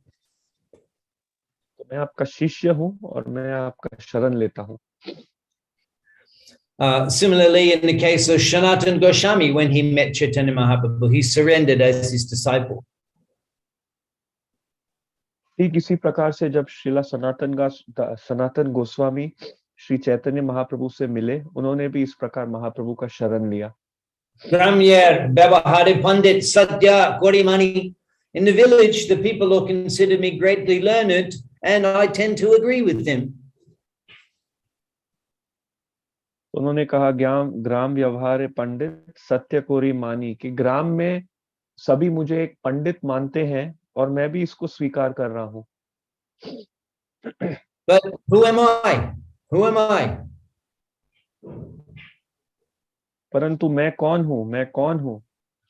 तो मैं आपका शिष्य हूँ और मैं आपका शरण लेता हूँ। Similarly, in the case of Sanatana Goswami, when he met Chaitanya Mahaprabhu, he surrendered as his disciple. ठीक इसी प्रकार से जब श्रीला सनातन गोस्वामी श्री चैतन्य महाप्रभु से मिले, उन्होंने भी इस प्रकार महाप्रभु का शरण लिया। Gramyar Babahari Pandit Satya Gorimani. In the village, the people all consider me greatly learned, and I tend to agree with them. उन्होंने कहा ग्राम व्यवहार पंडित सत्य कोरी मानी कि ग्राम में सभी मुझे एक पंडित मानते हैं और मैं भी इसको स्वीकार कर रहा हूँ। But who am I? Who am I? परंतु मैं कौन हूँ? मैं कौन हूँ?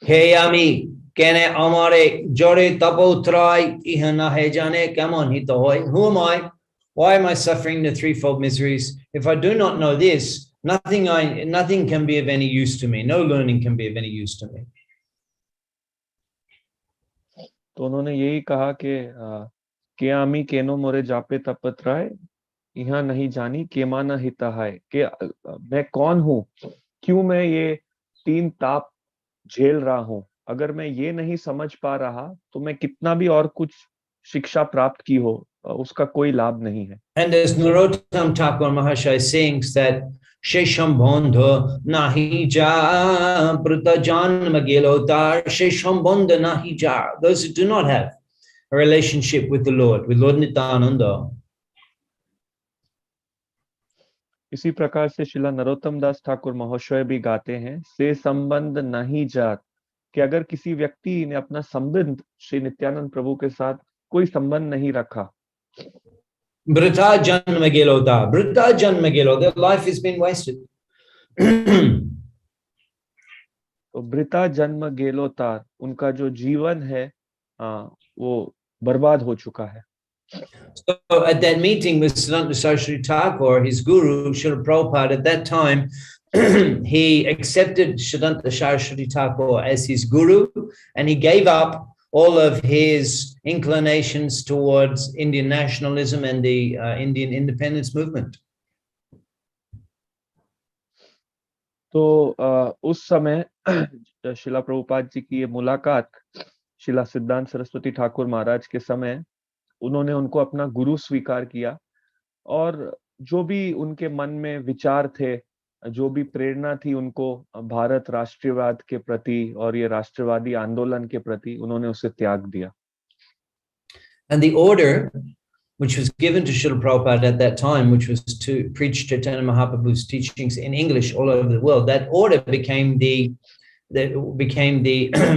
Heyami kene amare jore tapotrai ihana hejane kamon hito hoy. Who am I? Why am I suffering the threefold miseries? If I do not know this, nothing can be of any use to me. No learning can be of any use to me. तो उन्होंने यही कहा कि आमी केनो मोरे जापे तपत्राय यहाँ नहीं जानी के माना हिता है कि मैं कौन हूँ, क्यों मैं ये 3 ताप झेल रहा हूँ। अगर मैं ये नहीं समझ पा रहा तो मैं कितना भी और कुछ शिक्षा प्राप्त की हो, उसका कोई लाभ नहीं है। And as Narottam Thakur Mahashaya sings that Shesham Bondho Nahi Ja Prita Janma Gelotar Shesham Bondho Nahi Ja. Those who do not have a relationship with the Lord, with Lord Nityananda. इसी प्रकार से श्रीला नरोत्तम दास ठाकुर महोदय भी गाते हैं से संबंध नहीं जात, कि अगर किसी व्यक्ति ने अपना संबंध श्री नित्यानंद प्रभु के साथ कोई संबंध नहीं रखा, Brita Janma Gelotar, Brita Janma Gelotar, life has been wasted. तो ब्रिता जन्म गेलोतार, उनका जो जीवन है वो बर्बाद हो चुका है। So at that meeting with Siddhanta Saraswati Thakur, his guru, Srila Prabhupada, at that time, he accepted Siddhanta Saraswati Thakur as his guru, and he gave up all of his inclinations towards Indian nationalism and the Indian independence movement. तो उस समय शिला प्रभुपाद जी की ये मुलाकात शिला सिद्धांत सरस्वती ठाकुर महाराज के समय उन्होंने उनको अपना गुरु स्वीकार किया, और जो भी उनके मन में विचार थे, जो भी प्रेरणा थी उनको भारत राष्ट्रवाद के प्रति और ये राष्ट्रवादी आंदोलन के प्रति, उन्होंने उसे त्याग दिया। And the order which was given to Srila Prabhupada at that time, which was to preach Chaitanya Mahaprabhu's teachings in English all over the world, that order became the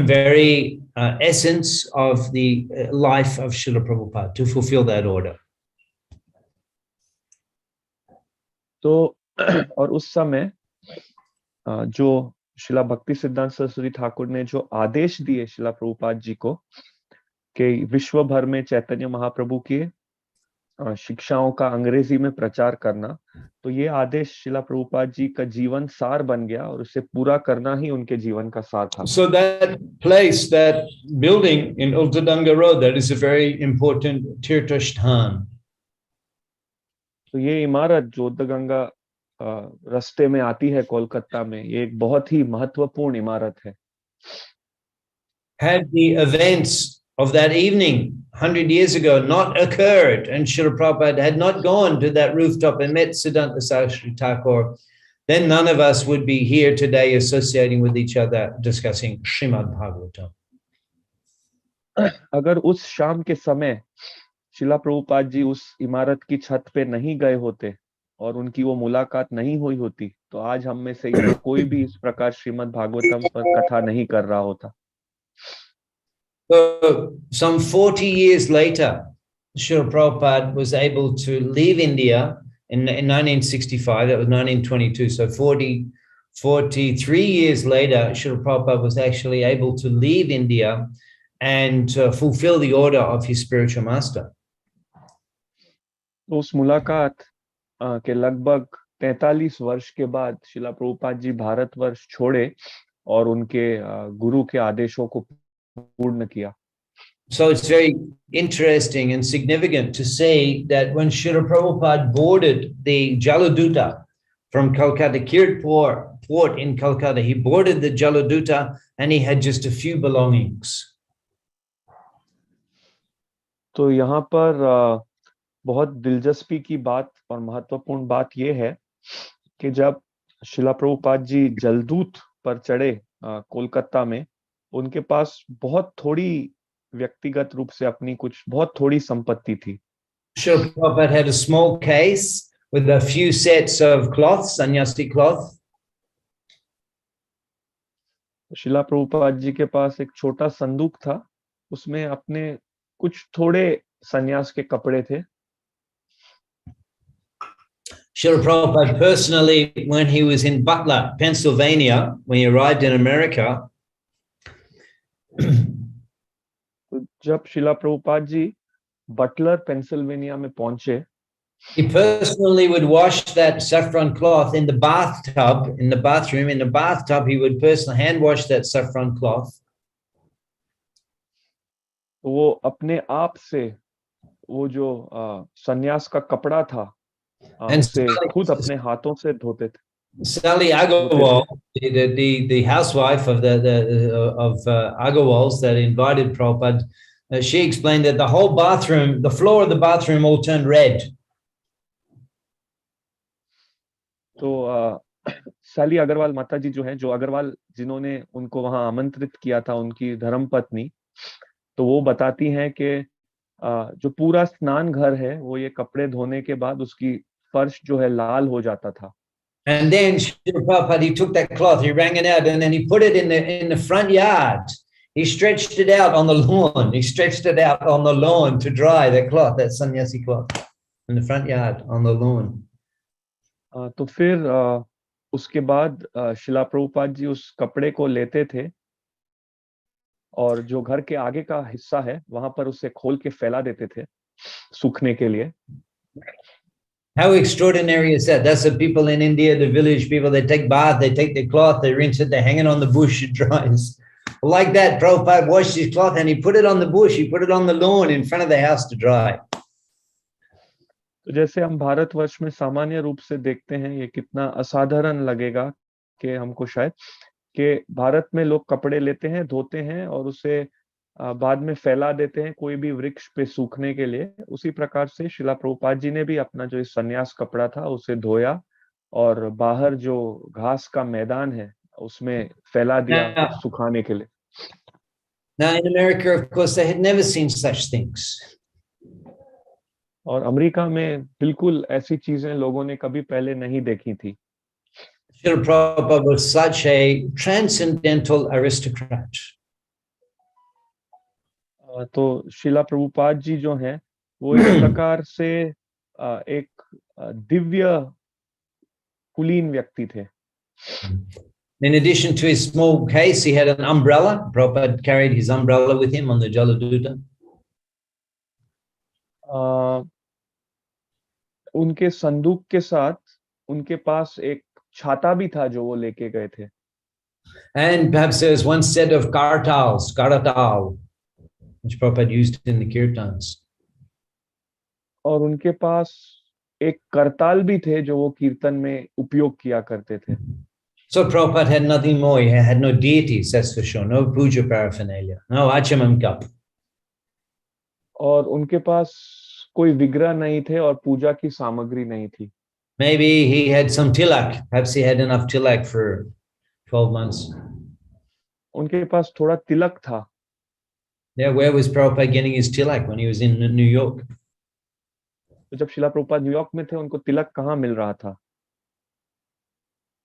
very essence of the life of Srila Prabhupada, to fulfill that order. तो और उस समय जो शिला भक्ति सिद्धांत सरस्वती ठाकुर ने जो आदेश दिए शिला प्रभुपाद जी को कि विश्व भर में चैतन्य महाप्रभु की शिक्षाओं का अंग्रेजी में प्रचार करना, तो ये आदेश शिला प्रभुपाद जी का जीवन सार बन गया और उसे पूरा करना ही उनके जीवन का सार था। So that place, that building in Ultadanga Road, that is a very important tirthasthan. तो ये इमारत जो उद्गंगा रास्ते में आती है कोलकाता में, ये एक बहुत ही महत्वपूर्ण इमारत है। Had the events of that evening 100 years ago not occurred, and Srila Prabhupada had not gone to that rooftop and met Siddhanta Saraswati Thakur, then none of us would be here today associating with each other discussing Srimad Bhagavatam. अगर उस शाम के समय शिला प्रभुपाद जी उस इमारत की छत पे नहीं गए होते और उनकी वो मुलाकात नहीं हुई होती तो आज हम में से यहाँ कोई भी इस प्रकार श्रीमद् भागवतम पर कथा नहीं कर रहा होता। So, some 40 years later, Srila Prabhupada was able to leave India in 1965. That was 1922. So 43 years later, Srila Prabhupada was actually able to leave India and fulfill the order of his spiritual master. तो उस मुलाकात के लगभग 43 वर्ष के बाद शिला प्रभुपाद जी भारतवर्ष छोड़े और उनके गुरु के आदेशों को पूर्ण किया। So it's very interesting and significant to say that when Srila Prabhupada boarded the Jaladuta from Calcutta, Kirtpur port in Calcutta, he boarded the Jaladuta and he had just a few belongings. तो यहाँ पर बहुत दिलचस्पी की बात और महत्वपूर्ण बात यह है कि जब शिला प्रभुपाद जी जलदूत पर चढ़े कोलकाता में, उनके पास बहुत थोड़ी व्यक्तिगत रूप से अपनी कुछ बहुत थोड़ी संपत्ति थी। Srila Prabhupada had a small case with a few sets of cloths, sannyasi cloth. शिला प्रभुपाद जी के पास एक छोटा संदूक था, उसमें अपने कुछ थोड़े सन्यास के कपड़े थे। Srila Prabhupada personally, when he was in Butler, Pennsylvania, when he arrived in America, जब शिला प्रभुपाद जी बटलर पेंसिल्वेनिया में पहुंचे, he personally would wash that saffron cloth in the bathtub, in the bathroom. In the bathtub, he would personally hand wash that saffron cloth. वो अपने आप से वो जो सन्यास का कपड़ा था उसे खुद अपने हाथों से धोते थे। Sally Agarwal, the housewife of Agarwals that invited Prabhupada, she explained that the whole bathroom, the floor of the bathroom, all turned red. तो साली अग्रवाल माता जी जो है, जो अग्रवाल जिन्होंने उनको वहां आमंत्रित किया था, उनकी धर्मपत्नी, तो वो बताती हैं कि जो पूरा स्नान घर है वो ये कपड़े धोने के बाद उसकी फर्श जो है लाल हो जाता था। And then Srila Prabhupada, he took that cloth, he wrung it out, and then he put it in the front yard. He stretched it out on the lawn. He stretched it out on the lawn to dry, that cloth, that sannyasi cloth, in the front yard on the lawn. तो फिर उसके बाद शिला प्रभुपाद जी उस कपड़े को लेते थे और जो घर के आगे का हिस्सा है वहां पर उसे खोल के फैला देते थे सूखने के लिए। How extraordinary is that? That's the people in India, the village people, they take bath, they take the cloth, they rinse it, they hang it on the bush, it dries. Like that, Prabhupada washed his cloth and he put it on the bush, he put it on the lawn in front of the house to dry. तो जैसे हम भारतवर्ष में सामान्य रूप से देखते हैं, ये कितना असाधारण लगेगा कि हमको शायद कि भारत में लोग कपड़े लेते हैं, धोते हैं और उसे बाद में फैला देते हैं कोई भी वृक्ष पे सूखने के लिए। उसी प्रकार से शिला प्रभुपाद जी ने भी अपना जो सन्यास कपड़ा था उसे धोया और बाहर जो घास का मैदान है उसमें फैला दिया सुखाने के लिए। Now in America, of course, they had never seen such things. और अमेरिका में बिल्कुल ऐसी चीजें लोगों ने कभी पहले नहीं देखी थी। Srila Prabhupada was such a transcendental aristocrat. तो शिला प्रभुपाद जी जो हैं वो इस प्रकार से एक दिव्य कुलीन व्यक्ति थे। In addition to his small case, he had an umbrella. Prabhupada carried his umbrella with him on the Jaladuta. उनके संदूक के साथ उनके पास एक छाता भी था जो वो लेके गए थे। And perhaps there was one set of karatal, which Prabhupada used in the kirtans. और उनके पास एक करताल भी थे जो वो कीर्तन में उपयोग किया करते थे। So Prabhupada had nothing more. He had no deities, that's for sure. No puja paraphernalia, no achamam cup. और उनके पास कोई विग्रह नहीं थे और पूजा की सामग्री नहीं थी। Maybe he had some tilak. Perhaps he had enough tilak for 12 months. उनके पास थोड़ा तिलक था। Yeah, where was Prabhupada getting his tilak when he was in New York? तो जब शिला प्रभुपाद न्यूयॉर्क में थे उनको तिलक कहाँ मिल रहा था?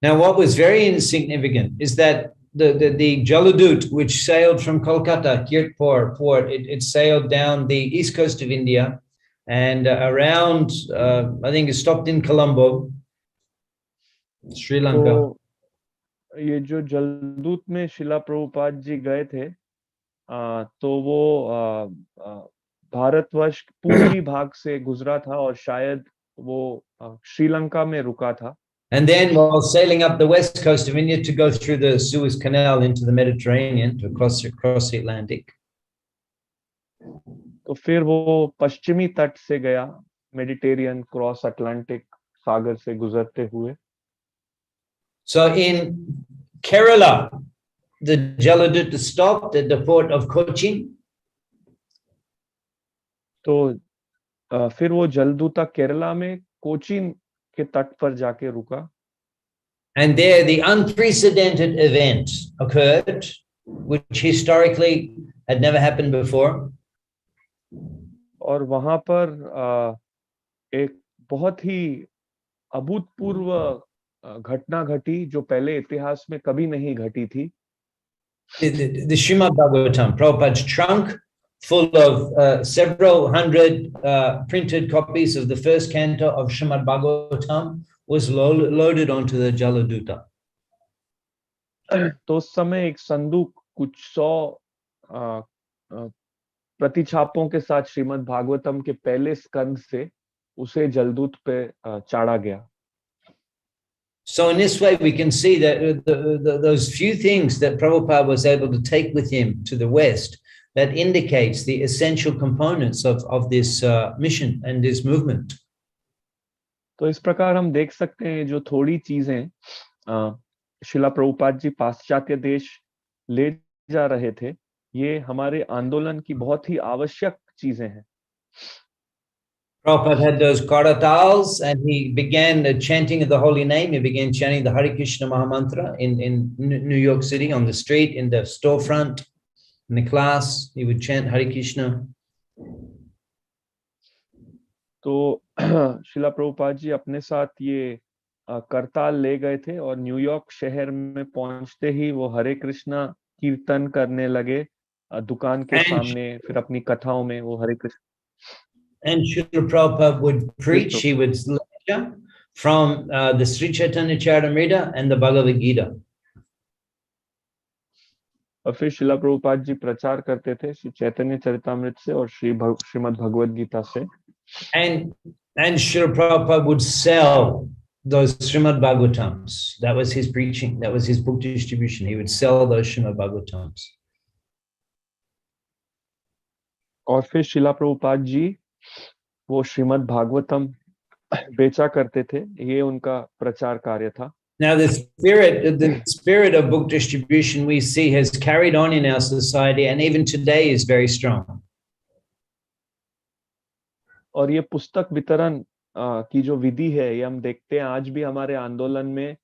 Now, what was very insignificant is that the Jaladut, which sailed from Kolkata, Kirtpur port, it sailed down the east coast of India and around, I think it stopped in Colombo, Sri Lanka. तो ये जो जलदूत में शिला प्रभुपाद जी गए थे, तो वो भारतवर्ष पूर्वी भाग से गुजरा था और शायद वो श्रीलंका में रुका था. And then while sailing up the west coast of India to go through the Suez Canal into the Mediterranean to cross the Atlantic. तो फिर वो पश्चिमी तट से गया, मेडिटेरियन क्रॉस अटलांटिक सागर से गुजरते हुए. So in Kerala, the Jaladutta stopped at the port of Cochin. तो फिर वो जलदूता केरला में कोचीन के तट पर जाके रुका. And there the unprecedented event occurred, which historically had never happened before. और वहां पर एक बहुत ही अभूतपूर्व घटना घटी जो पहले इतिहास में कभी नहीं घटी थी. The Srimad Bhagavatam, Prabhupada's trunk full of several hundred printed copies of the first canto of Srimad Bhagavatam was loaded onto the Jaladutta. तो उस समय एक संदूक कुछ 100 प्रतिछापों के साथ श्रीमद् भागवतम के पहले स्कंद से उसे जलदूत पे चाड़ा गया. So in this way, we can see that those few things that Prabhupada was able to take with him to the West, that indicates the essential components of this mission and this movement. तो इस प्रकार हम देख सकते हैं जो थोड़ी चीजें शिला प्रभुपाद जी पाश्चात्य देश ले जा रहे थे, ये हमारे आंदोलन की बहुत ही आवश्यक चीजें हैं. Prabhupada had those karatals and he began the chanting of the holy name. He began chanting the Hare Krishna Mahamantra in New York City on the street, in the storefront, in the class. He would chant Hare Krishna. तो शिला प्रभुपाद जी अपने साथ ये करताल ले गए थे और New York शहर में पहुंचते ही वो हरे कृष्णा कीर्तन करने लगे दुकान के सामने, फिर अपनी कथाओं में वो हरे Krishna. And Srila Prabhupada would preach, he would lecture from the Sri Chaitanya Charitamrita and the Bhagavad Gita. और फिर शिला प्रभुपाद जी प्रचार करते थे श्री चैतन्य चरितामृत से और श्रीमद् भगवद गीता से. And Srila Prabhupada would sell those Srimad Bhagavatams. That was his preaching. That was his book distribution. He would sell those Srimad Bhagavatams. और फिर शिला प्रभुपाद जी वो श्रीमद् भागवतम बेचा करते थे, ये उनका प्रचार कार्य था. Now the spirit of book distribution we see has carried on in our society and even today is very strong. और ये पुस्तक वितरण की जो विधि है ये हम देखते हैं आज भी हमारे आंदोलन में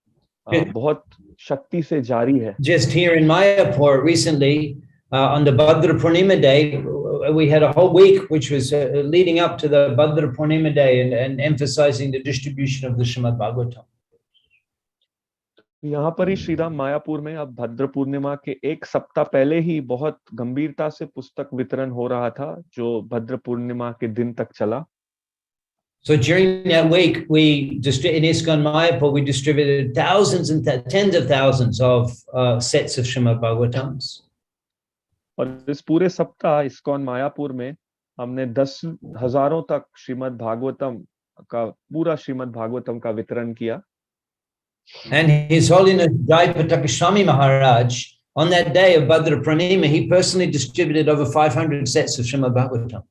बहुत शक्ति से जारी है. Just here in Mayapur recently on the Bhadra Purnima day we had a whole week which was leading up to the Bhadra Purnima day and emphasizing the distribution of the Srimad Bhagavatam. यहाँ पर ही श्रीराम मायापुर में अब भद्र पूर्णिमा के एक सप्ताह पहले ही बहुत गंभीरता से पुस्तक वितरण हो रहा था जो भद्र पूर्णिमा के दिन तक चला. So during that week, in ISKCON Mayapur, we distributed thousands and tens of thousands of sets of Srimad Bhagavatams. और इस पूरे सप्ताह इस्कॉन मायापुर में हमने 10,000 तक श्रीमद् भागवतम का पूरा श्रीमद् भागवतम का वितरण किया. And His Holiness Jayapataka Swami Maharaj, on that day of Bhadra Purnima, he personally distributed over 500 sets of Srimad Bhagavatam.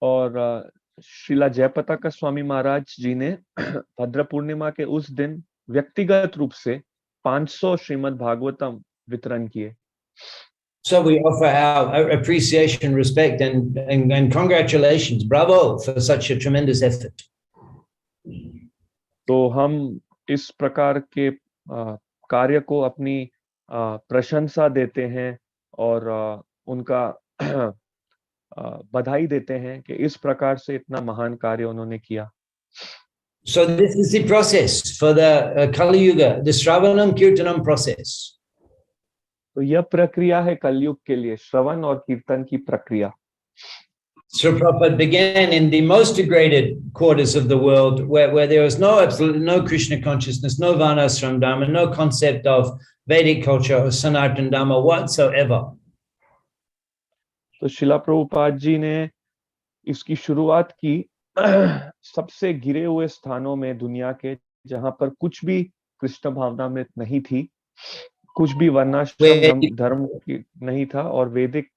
और श्रीला जयपताका स्वामी महाराज जी ने भद्र पूर्णिमा के उस दिन व्यक्तिगत रूप से 500 श्रीमद् भागवतम वितरण किए. So we offer our appreciation, respect, and congratulations, bravo, for such a tremendous effort. तो हम इस प्रकार के कार्य को अपनी प्रशंसा देते हैं और उनका बधाई देते हैं कि इस प्रकार से इतना महान कार्य उन्होंने किया। So this is the process for the Kali Yuga, the Shravanam Kirtanam process. तो यह प्रक्रिया है कलयुग के लिए, श्रवण और कीर्तन की प्रक्रिया। So Prabhupada began in the most degraded quarters of the world, where there was absolutely no Krishna consciousness, no Varnashram Dharma, no concept of Vedic culture or Sanatana Dharma whatsoever. तो शिला प्रभुपाद जी ने इसकी शुरुआत की सबसे गिरे हुए स्थानों में दुनिया के, जहां पर कुछ भी कृष्ण भावनामृत नहीं थी, कुछ भी वर्णाश्रम धर्म की नहीं था और वैदिक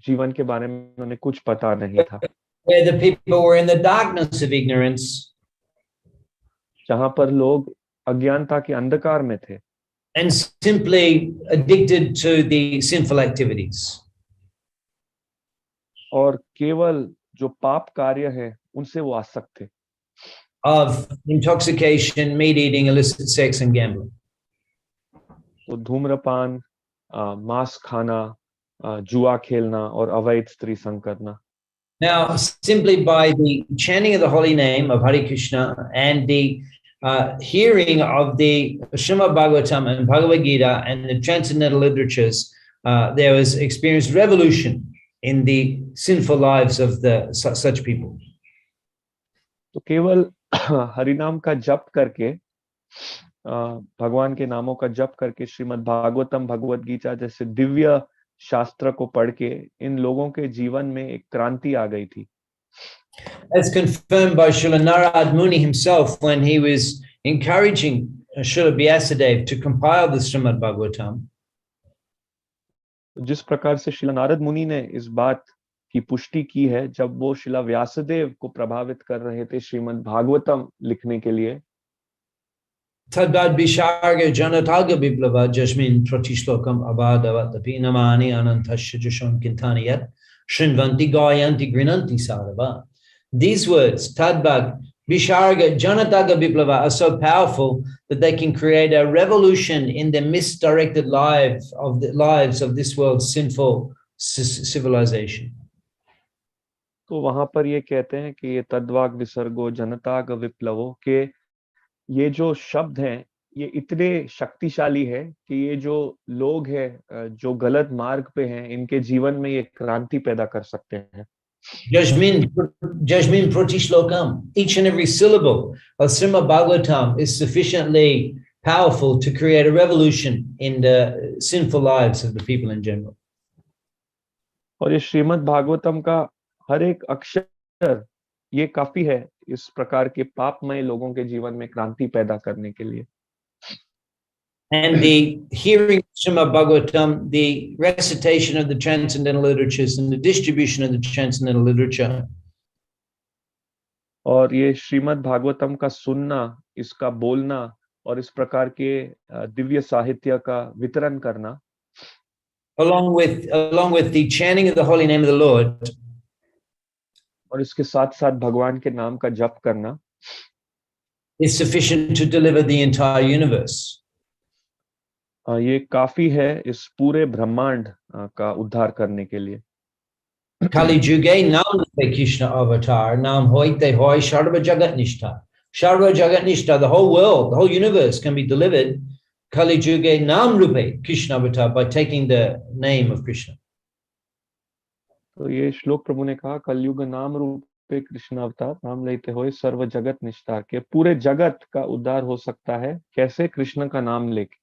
जीवन के बारे में उन्हें कुछ पता नहीं था। Where the people were in the darkness of ignorance, जहां पर लोग अज्ञानता के अंधकार में थे, and simply addicted to the sinful activities. और केवल जो पाप कार्य है उनसे वो आसक्त थे। Of intoxication, meat eating, illicit sex, and gambling. तो धूम्रपान, मांस खाना, जुआ खेलना और अवैध स्त्री संग करना। Now, simply by the chanting of the holy name of Hare Krishna and the hearing of the Srimad Bhagavatam and Bhagavad Gita and the transcendental literatures, there was experienced revolution in the sinful lives of such people. तो केवल हरिनाम का जप करके, भगवान के नामों का जप करके, श्रीमद् भागवतम, भगवद गीता जैसे दिव्य शास्त्र को पढ़ के इन लोगों के जीवन में एक क्रांति आ गई थी। As confirmed by Srila Narad Muni himself when he was encouraging Srila Vyasadeva to compile the Srimad Bhagavatam. जिस प्रकार से श्रील नारद मुनि ने इस बात की पुष्टि की है जब वो श्रील व्यासदेव को प्रभावित कर रहे थे श्रीमद् भागवतम लिखने के लिए। Tadbad Visharga Janataga Biplava Jasmin Pratishlokam Abhadavatapi Namani Anantasya Jashon Kintaniyat Shrinvanti Gayanti Grinanti Sarava. These words, Tadbad Visharga Janataga Biplava, are so powerful that they can create a revolution in the misdirected lives of this world's sinful civilization. तो वहां पर ये कहते हैं कि ये तद्वाग विसर्गो जनताग विप्लवो के ये जो शब्द हैं ये इतने शक्तिशाली है कि ये जो लोग हैं जो गलत मार्ग पे हैं इनके जीवन में ये क्रांति पैदा कर सकते हैं। Jasmin Pratishlokam, each and every syllable of Srimad Bhagavatam is sufficiently powerful to create a revolution in the sinful lives of the people in general. और ये श्रीमद् भागवतम का हर एक अक्षर ये काफी है इस प्रकार के पापमय लोगों के जीवन में क्रांति पैदा करने के लिए। And the hearing of Srimad Bhagavatam, the recitation of the transcendental literatures and the distribution of the transcendental literature. और ये श्रीमद् भागवतम का सुनना, इसका बोलना और इस प्रकार के दिव्य साहित्य का वितरण करना, along with the chanting of the holy name of the Lord, और इसके साथ साथ भगवान के नाम का जप करना, is sufficient to deliver the entire universe. ये काफी है इस पूरे ब्रह्मांड का उद्धार करने के लिए। Kali Juge Nam Krishna Avatar Nam Hoite Hoi Sharva Jagat Nishtha. Sharva Jagat Nishtha, the whole world, the whole universe can be delivered Kali Juge Nam Rupe Krishna Avatar by taking the name of Krishna. तो ये श्लोक प्रभु ने कहा कलयुग नाम रूपे कृष्ण अवतार नाम लेते हुए सर्व जगत निष्ठा के पूरे जगत का उद्धार हो सकता है कैसे? कृष्ण का नाम लेके।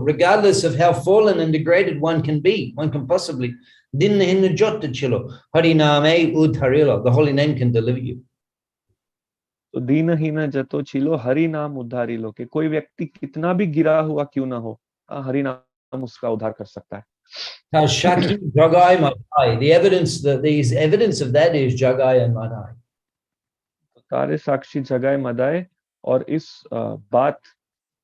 Regardless of how fallen and degraded one can be, one can possibly. The holy name can deliver you. तो दीनहीन जतो छिलो हरि नाम उद्धारी लो के कोई व्यक्ति कितना भी गिरा हुआ क्यों ना हो, हरि नाम उसका उद्धार कर सकता है। The evidence of that is Jagai and Madai. तारे साक्षी जगाए मदाए, और इस बात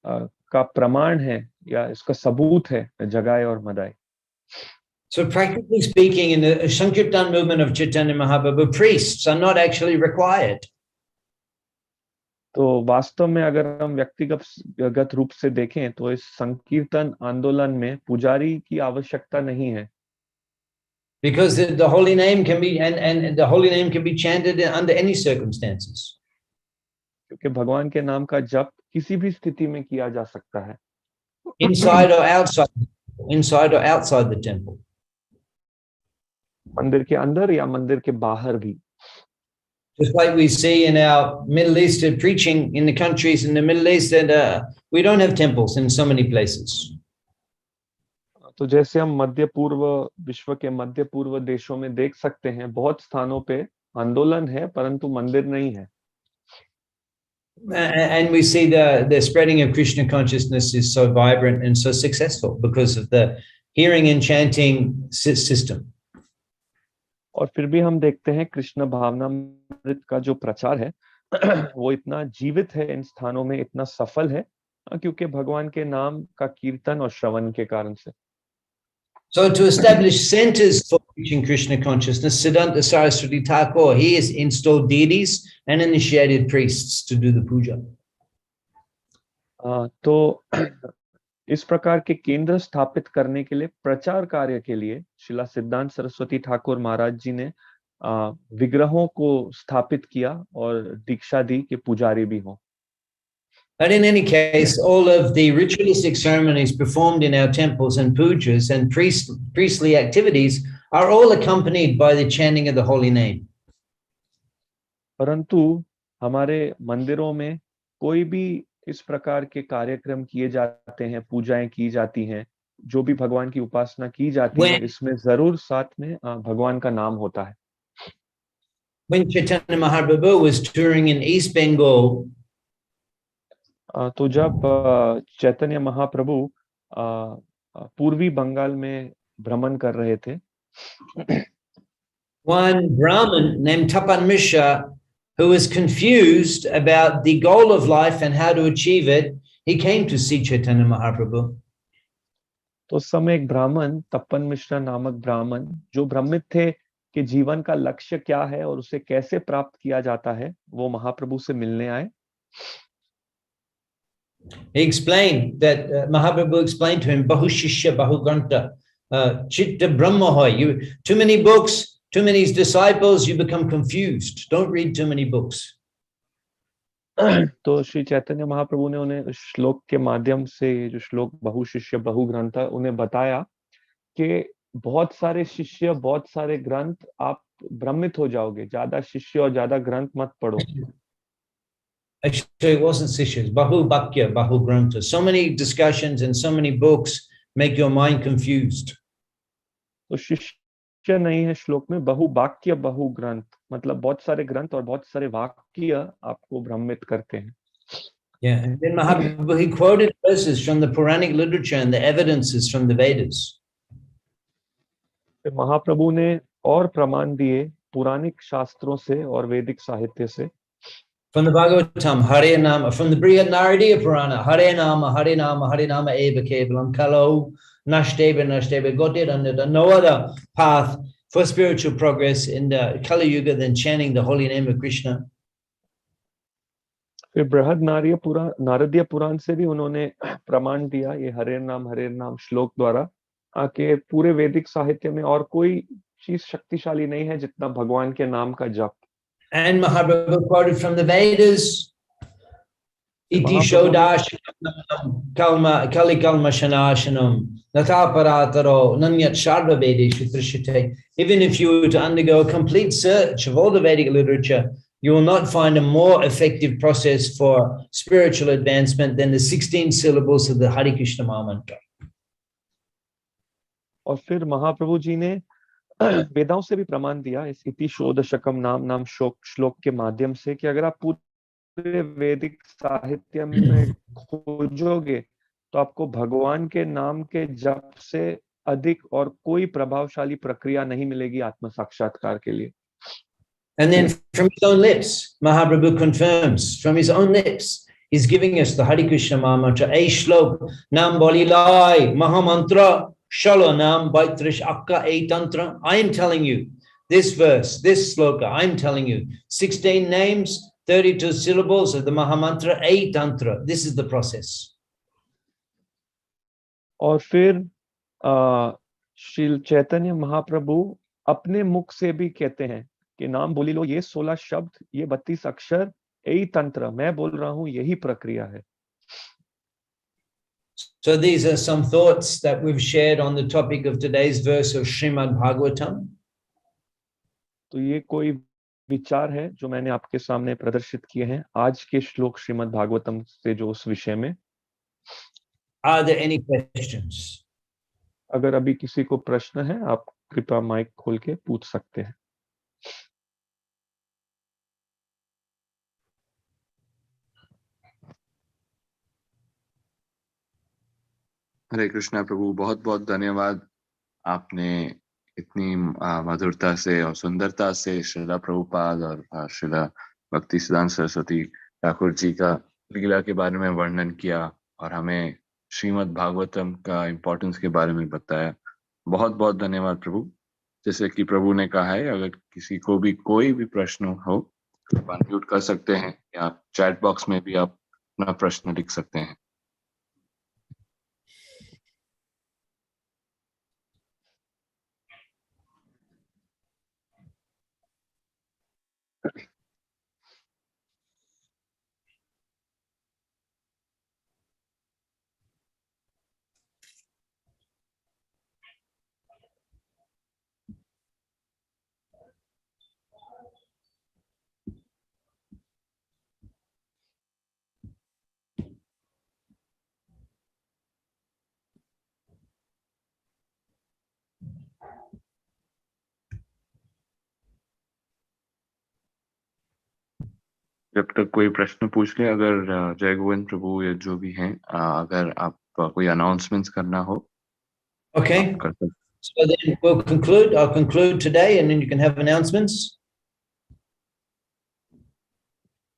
का प्रमाण है या इसका सबूत है जगाए और मदाए। So practically speaking, in the Sankirtan movement of Chaitanya Mahaprabhu, priests are not actually required. तो वास्तव में अगर हम व्यक्तिगत रूप से देखें तो इस संकीर्तन आंदोलन में पुजारी की आवश्यकता नहीं है, because the holy name can be and the holy name can be chanted under any circumstances. क्योंकि भगवान के नाम का जप किसी भी स्थिति में किया जा सकता है, inside or outside the temple. मंदिर के अंदर या मंदिर के बाहर भी. Just like we see in our Middle Eastern preaching in the countries in the Middle East, and we don't have temples in so many places. तो जैसे हम विश्व के मध्य पूर्व देशों में देख सकते हैं, बहुत स्थानों पे आंदोलन है परंतु मंदिर नहीं है. And we see the spreading of Krishna consciousness is so vibrant and so successful because of the hearing and chanting system. और फिर भी हम देखते हैं कृष्ण भावनामृत का जो प्रचार है वो इतना जीवित है, इन स्थानों में इतना सफल है क्योंकि भगवान के नाम का कीर्तन और श्रवण के कारण से. So to establish centers for preaching Krishna consciousness, Siddhanta Saraswati Thakur, he has installed deities and initiated priests to do the puja. तो इस प्रकार के केंद्र स्थापित करने के लिए, प्रचार कार्य के लिए श्रीला सिद्धांत सरस्वती ठाकुर महाराज जी ने विग्रहों को स्थापित किया और दीक्षा दी कि पुजारी भी हो. But in any case, all of the ritualistic ceremonies performed in our temples and pujas and priestly activities are all accompanied by the chanting of the holy name. परंतु हमारे मंदिरों में कोई भी इस प्रकार के कार्यक्रम किए जाते हैं, पूजाएं की जाती हैं, जो भी भगवान की उपासना की जाती है, इसमें जरूर साथ में भगवान का नाम होता है. When Chaitanya Mahaprabhu was touring in East Bengal, तो जब चैतन्य महाप्रभु पूर्वी बंगाल में भ्रमण कर रहे थे, one Brahmin named Tapan Mishra, who was confused about the goal of life and how to achieve it, he came to see Chaitanya Mahaprabhu. तो उस समय एक ब्राह्मण, तपन मिश्रा नामक ब्राह्मण, जो भ्रमित थे कि जीवन का लक्ष्य क्या है और उसे कैसे प्राप्त किया जाता है, वो महाप्रभु से मिलने आए. He explained that Mahaprabhu explained to him, Bahu Shishya Bahu Granta, Chitta Brahma hoy. Too many books, too many disciples, you become confused. Don't read too many books. तो श्री चैतन्य महाप्रभु ने उन्हें श्लोक के माध्यम से, जो श्लोक बहु शिष्य बहु ग्रंथ, उन्हें बताया कि बहुत सारे शिष्य, बहुत सारे ग्रंथ, आप भ्रमित हो जाओगे. ज्यादा शिष्य और ज्यादा ग्रंथ मत पढ़ो. Actually, it wasn't Sishas, Bahu Bhakya, Bahu Granta. So many discussions and so many books make your mind confused. तो शिष्य नहीं है श्लोक में, बहु वाक्य बहु ग्रंथ, मतलब बहुत सारे ग्रंथ और बहुत सारे वाक्य आपको भ्रमित करते हैं. Yeah, and then Mahaprabhu, he quoted verses from the Puranic literature and the evidences from the Vedas. महाप्रभु ने और प्रमाण दिए पुराणिक शास्त्रों से और वैदिक साहित्य से. From the Bhagavatam, Hare Nama, from the Brihad Naradiya Purana, Hare Nama, Hare Nama, Hare Nama Eva Kevalam, Kalo, Nashteva, Nashteva, Godit, no other path for spiritual progress in the Kali Yuga than chanting the holy name of Krishna. फिर बृहद नारदीय पुराण से भी उन्होंने प्रमाण दिया ये हरे नाम श्लोक द्वारा, कि पूरे वैदिक साहित्य में और कोई चीज शक्तिशाली नहीं है जितना भगवान के नाम का जप. And Mahaprabhu quoted from the Vedas, Iti Shodash Kali Kalma Shanashanam, Nataparataro, Nanyat Sharva Vedeshu Trishite. Even if you were to undergo a complete search of all the Vedic literature, you will not find a more effective process for spiritual advancement than the 16 syllables of the Hare Krishna Maha Mantra. और फिर महाप्रभु जी ने वेदाओं से भी प्रमाण दिया इस इति शोदशकम नाम श्लोक के माध्यम से, कि अगर आप पूरे वैदिक साहित्य में खोजोगे तो आपको भगवान के नाम के जप से अधिक और कोई प्रभावशाली प्रक्रिया नहीं मिलेगी आत्म साक्षात्कार के लिए. And then from his own lips, Mahaprabhu confirms, from his own lips, he's giving us the Hare Krishna Maha Mantra, A Shlok, Nam Boli Lai, Maha Mantra, Shala Nam Baitrish Akka A Tantra. I am telling you, this verse, this sloka, I'm telling you, 16 names 32 syllables of the Mahamantra, a tantra. This is the process. और फिर श्री चैतन्य महाप्रभु अपने मुख से भी कहते हैं कि नाम बोली लो, ये 16 शब्द, ये 32 अक्षर, यही तंत्र, मैं बोल रहा हूं, यही प्रक्रिया है. So these are some thoughts that we've shared on the topic of today's verse of Srimad Bhagavatam. तो ये कोई विचार है जो मैंने आपके सामने प्रदर्शित किए हैं आज के श्लोक श्रीमद् भागवतम से, जो उस विषय में. Are there any questions? अगर अभी किसी को प्रश्न है, आप कृपया माइक खोल के पूछ सकते हैं. हरे कृष्णा प्रभु, बहुत बहुत धन्यवाद. आपने इतनी मधुरता से और सुंदरता से श्रीला प्रभुपाद और श्रीला भक्ति सिद्धांत सरस्वती ठाकुर जी का लीला के बारे में वर्णन किया और हमें श्रीमद् भागवतम का इम्पोर्टेंस के बारे में बताया. बहुत बहुत धन्यवाद प्रभु. जैसे कि प्रभु ने कहा है, अगर किसी को भी कोई भी प्रश्न हो तो अनम्यूट कर सकते हैं या चैट बॉक्स में भी आप अपना प्रश्न लिख सकते हैं. जब तक कोई प्रश्न पूछ ले, अगर जय गोविंद प्रभु या जो भी हैं, अगर आप कोई अनाउंसमेंट्स करना हो. Okay. So then we'll conclude. I'll conclude today, and then you can have announcements.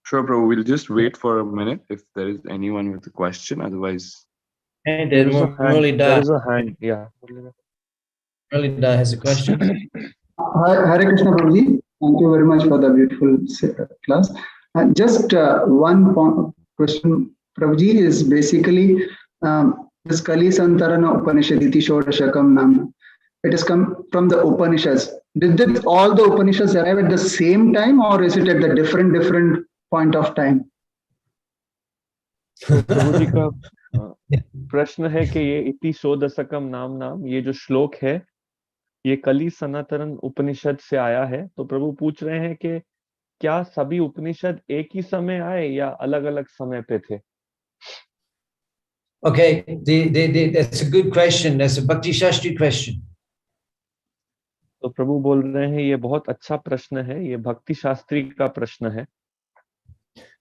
Sure, Prabhu. We'll just wait for a minute if there is anyone with a question. Otherwise, And then there is a hand. Yeah. Muralidhar has a question. Hare Krishna Prabhuji. Thank you very much for the beautiful class. Just one question, Prabhuji, is basically this Kali Santarana Upanishad Iti Shodashakam Nama. It has come from the Upanishads. Did all the Upanishads arrive at the same time, or is it at the different point of time? प्रभु जी का प्रश्न है कि ये इति शोदशकम नाम ये जो श्लोक है, ये कली सनातन उपनिषद से आया है. तो प्रभु पूछ रहे हैं कि क्या सभी उपनिषद एक ही समय आए या अलग अलग समय पे थे? Okay, that's a good question. That's a Bhakti Shastri question. तो प्रभु बोल रहे हैं ये बहुत अच्छा प्रश्न है, ये भक्ति शास्त्री का प्रश्न है.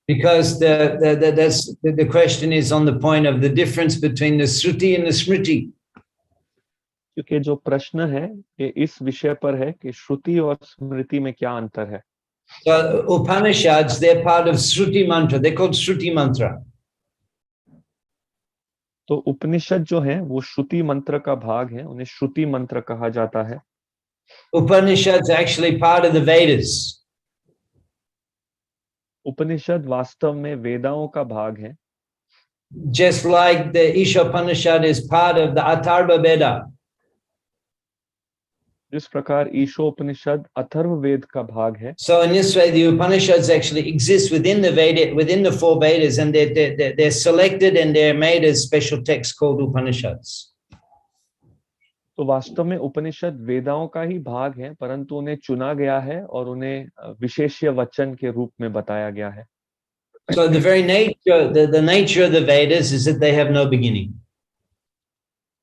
Because the question is on the point of the difference between the Shruti and the Smriti. क्योंकि जो प्रश्न है ये इस विषय पर है कि श्रुति और स्मृति में क्या अंतर है. So Upanishads, they're part of Shruti mantra. They're called Shruti mantra. तो उपनिषद जो है वो श्रुति मंत्र का भाग है, उन्हें श्रुति मंत्र कहा जाता है. Upanishads are actually part of the Vedas. उपनिषद वास्तव में वेदाओं का भाग है. Just like the Ishopanishad is part of the Atharva Veda. जिस प्रकार ईशोपनिषद अथर्व वेद का भाग है. So in this way, the Upanishads actually exist within the Veda, within the four Vedas, and they're selected and they're made as special texts called Upanishads. तो वास्तव में उपनिषद वेदाओं का ही भाग है, परंतु उन्हें चुना गया है और उन्हें विशेष्य वचन के रूप में बताया गया है. So the very nature, the nature of the Vedas is that they have no beginning.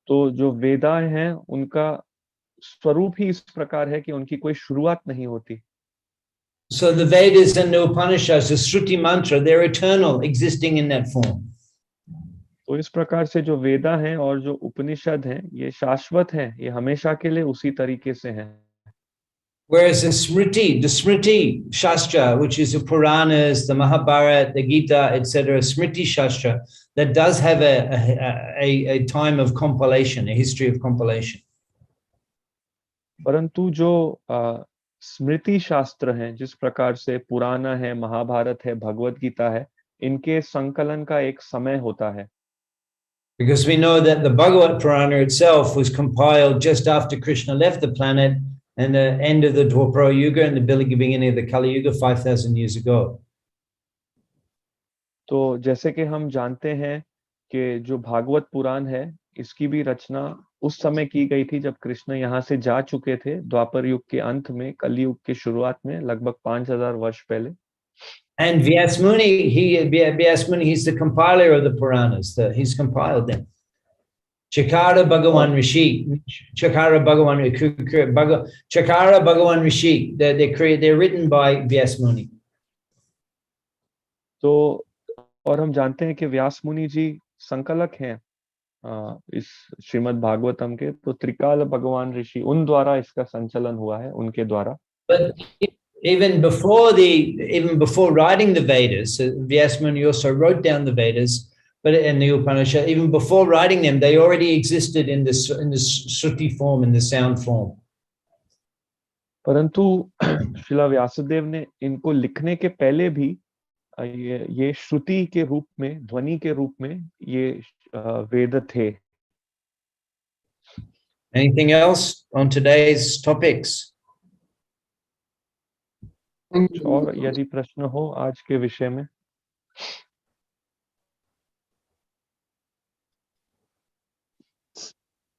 तो जो वेदाएं हैं उनका स्वरूप ही इस प्रकार है कि उनकी कोई शुरुआत नहीं होती. So the Vedas and the Upanishads, the Shruti mantra, they're eternal, existing in that form. तो इस प्रकार से जो वेदा हैं और जो उपनिषद हैं ये शाश्वत हैं, ये हमेशा के लिए उसी तरीके से हैं. Whereas the Smriti Shastra, which is the Puranas, the Mahabharata, the Gita, etc., Smriti Shastra, that does have a time of compilation, a history of compilation. परंतु जो स्मृति शास्त्र हैं, जिस प्रकार से पुराना है, महाभारत है, भगवत गीता है, इनके संकलन का एक समय होता है। Because we know that the Bhagavad Purana itself was compiled just after Krishna left the planet and the end of the Dwapara Yuga and the beginning of the Kali Yuga 5,000 years ago. तो जैसे कि हम जानते हैं कि जो भागवत पुराण है, इसकी भी रचना उस समय की गई थी जब कृष्ण यहाँ से जा चुके थे, द्वापर युग के अंत में, कली युग की शुरुआत में, लगभग 5000 वर्ष पहले। And Vyasmuni, he's the compiler of the Puranas. He's compiled them. Chakara Bhagavan Rishi, Chakara Bhagavan Rishi. They're written by Vyasmuni. तो और हम जानते हैं कि व्यास मुनि जी संकलक हैं इस श्रीमद् भागवतम के, तो त्रिकाल भगवान ऋषि, उन द्वारा इसका संचलन हुआ है, उनके द्वारा। But even before writing the Vedas, Vyasmuni also wrote down the Vedas, but in the Upanishad, even before writing them, they already existed in the Shruti form, in the sound form. परंतु श्रीला व्यासदेव ने इनको लिखने के पहले भी ये श्रुति के रूप में, ध्वनि के रूप में ये वेद थे। Anything else on today's topics? और यदि प्रश्न हो आज के विषय में?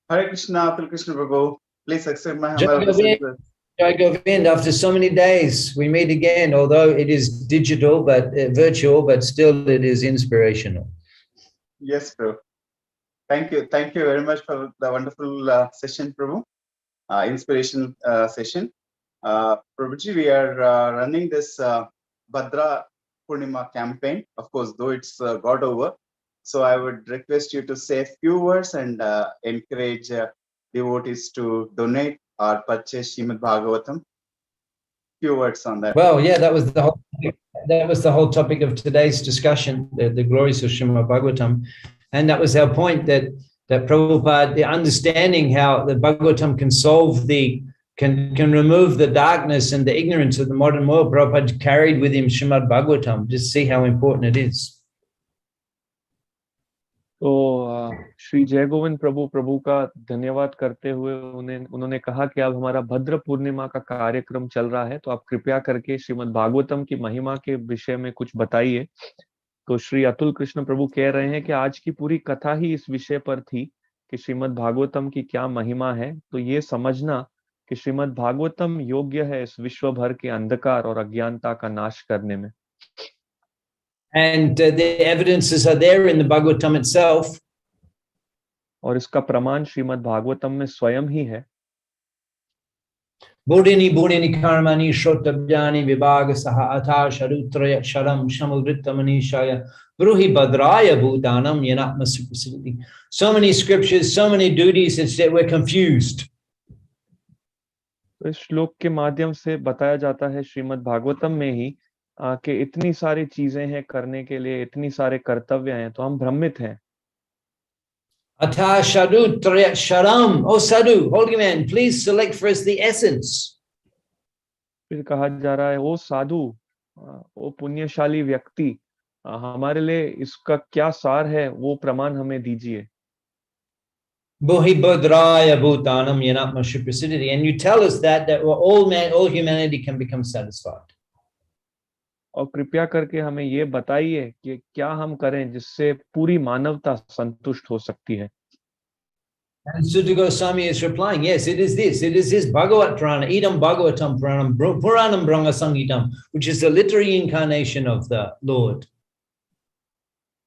Hare Krishna, Atul Krishna Prabhu. Please accept my humble obeisance. Jai Govind, after so many days, we meet again, although it is digital, but virtual, but still it is inspirational. Yes, Prabhu. Thank you. Thank you very much for the wonderful session, Prabhu. Inspirational session. Prabhuji, we are running this Bhadra Purnima campaign. Of course, though it's got over. So I would request you to say a few words and encourage devotees to donate or purchase Srimad Bhagavatam. Few words on that. Well, yeah, that was the whole topic of today's discussion, the glories of Srimad Bhagavatam, and that was our point that Prabhupada, the understanding how the Bhagavatam can solve can remove the darkness and the ignorance of the modern world. Prabhupada carried with him Srimad Bhagavatam. Just see how important it is. तो श्री जय गोविंद प्रभु का धन्यवाद करते हुए उन्होंने कहा कि अब हमारा भद्र पूर्णिमा का कार्यक्रम चल रहा है, तो आप कृपया करके श्रीमद् भागवतम की महिमा के विषय में कुछ बताइए। तो श्री अतुल कृष्ण प्रभु कह रहे हैं कि आज की पूरी कथा ही इस विषय पर थी कि श्रीमद् भागवतम की क्या महिमा है। तो ये समझना कि श्रीमद् भागवतम योग्य है इस विश्व भर के अंधकार और अज्ञानता का नाश करने में। And the evidences are there in the Bhagavatam itself. और इसका प्रमाण श्रीमद् भागवतम में स्वयं ही है। Bodhini karmani shrotabhyani vibhaga saha atha sharutraya sharam shamavrittamani shaya bruhi bhadraya bhutanam yanatma suprasiddhi. So many scriptures, so many duties, it's that we're confused. तो इस श्लोक के माध्यम से बताया जाता है श्रीमद् भागवतम में ही कि इतनी सारी चीजें हैं करने के लिए, इतनी सारे कर्तव्य हैं, तो हम भ्रमित हैं। Atha sadhu traya sharam. Oh sadhu, holy man, please select for us the essence. फिर कहा जा रहा है, ओ साधु, ओ पुण्यशाली व्यक्ति, हमारे लिए इसका क्या सार है, वो प्रमाण हमें दीजिए। Bhuhibhadraya bhutanam yanatma suprasiddhi. And you tell us that all humanity can become satisfied. और कृपया करके हमें ये बताइए कि क्या हम करें जिससे पूरी मानवता संतुष्ट हो सकती है। And Sutta Goswami is replying, yes, it is this Bhagavat Purana, Idam Bhagavatam Puranam, Puranam Brahma Sangitam, which is the literary incarnation of the Lord.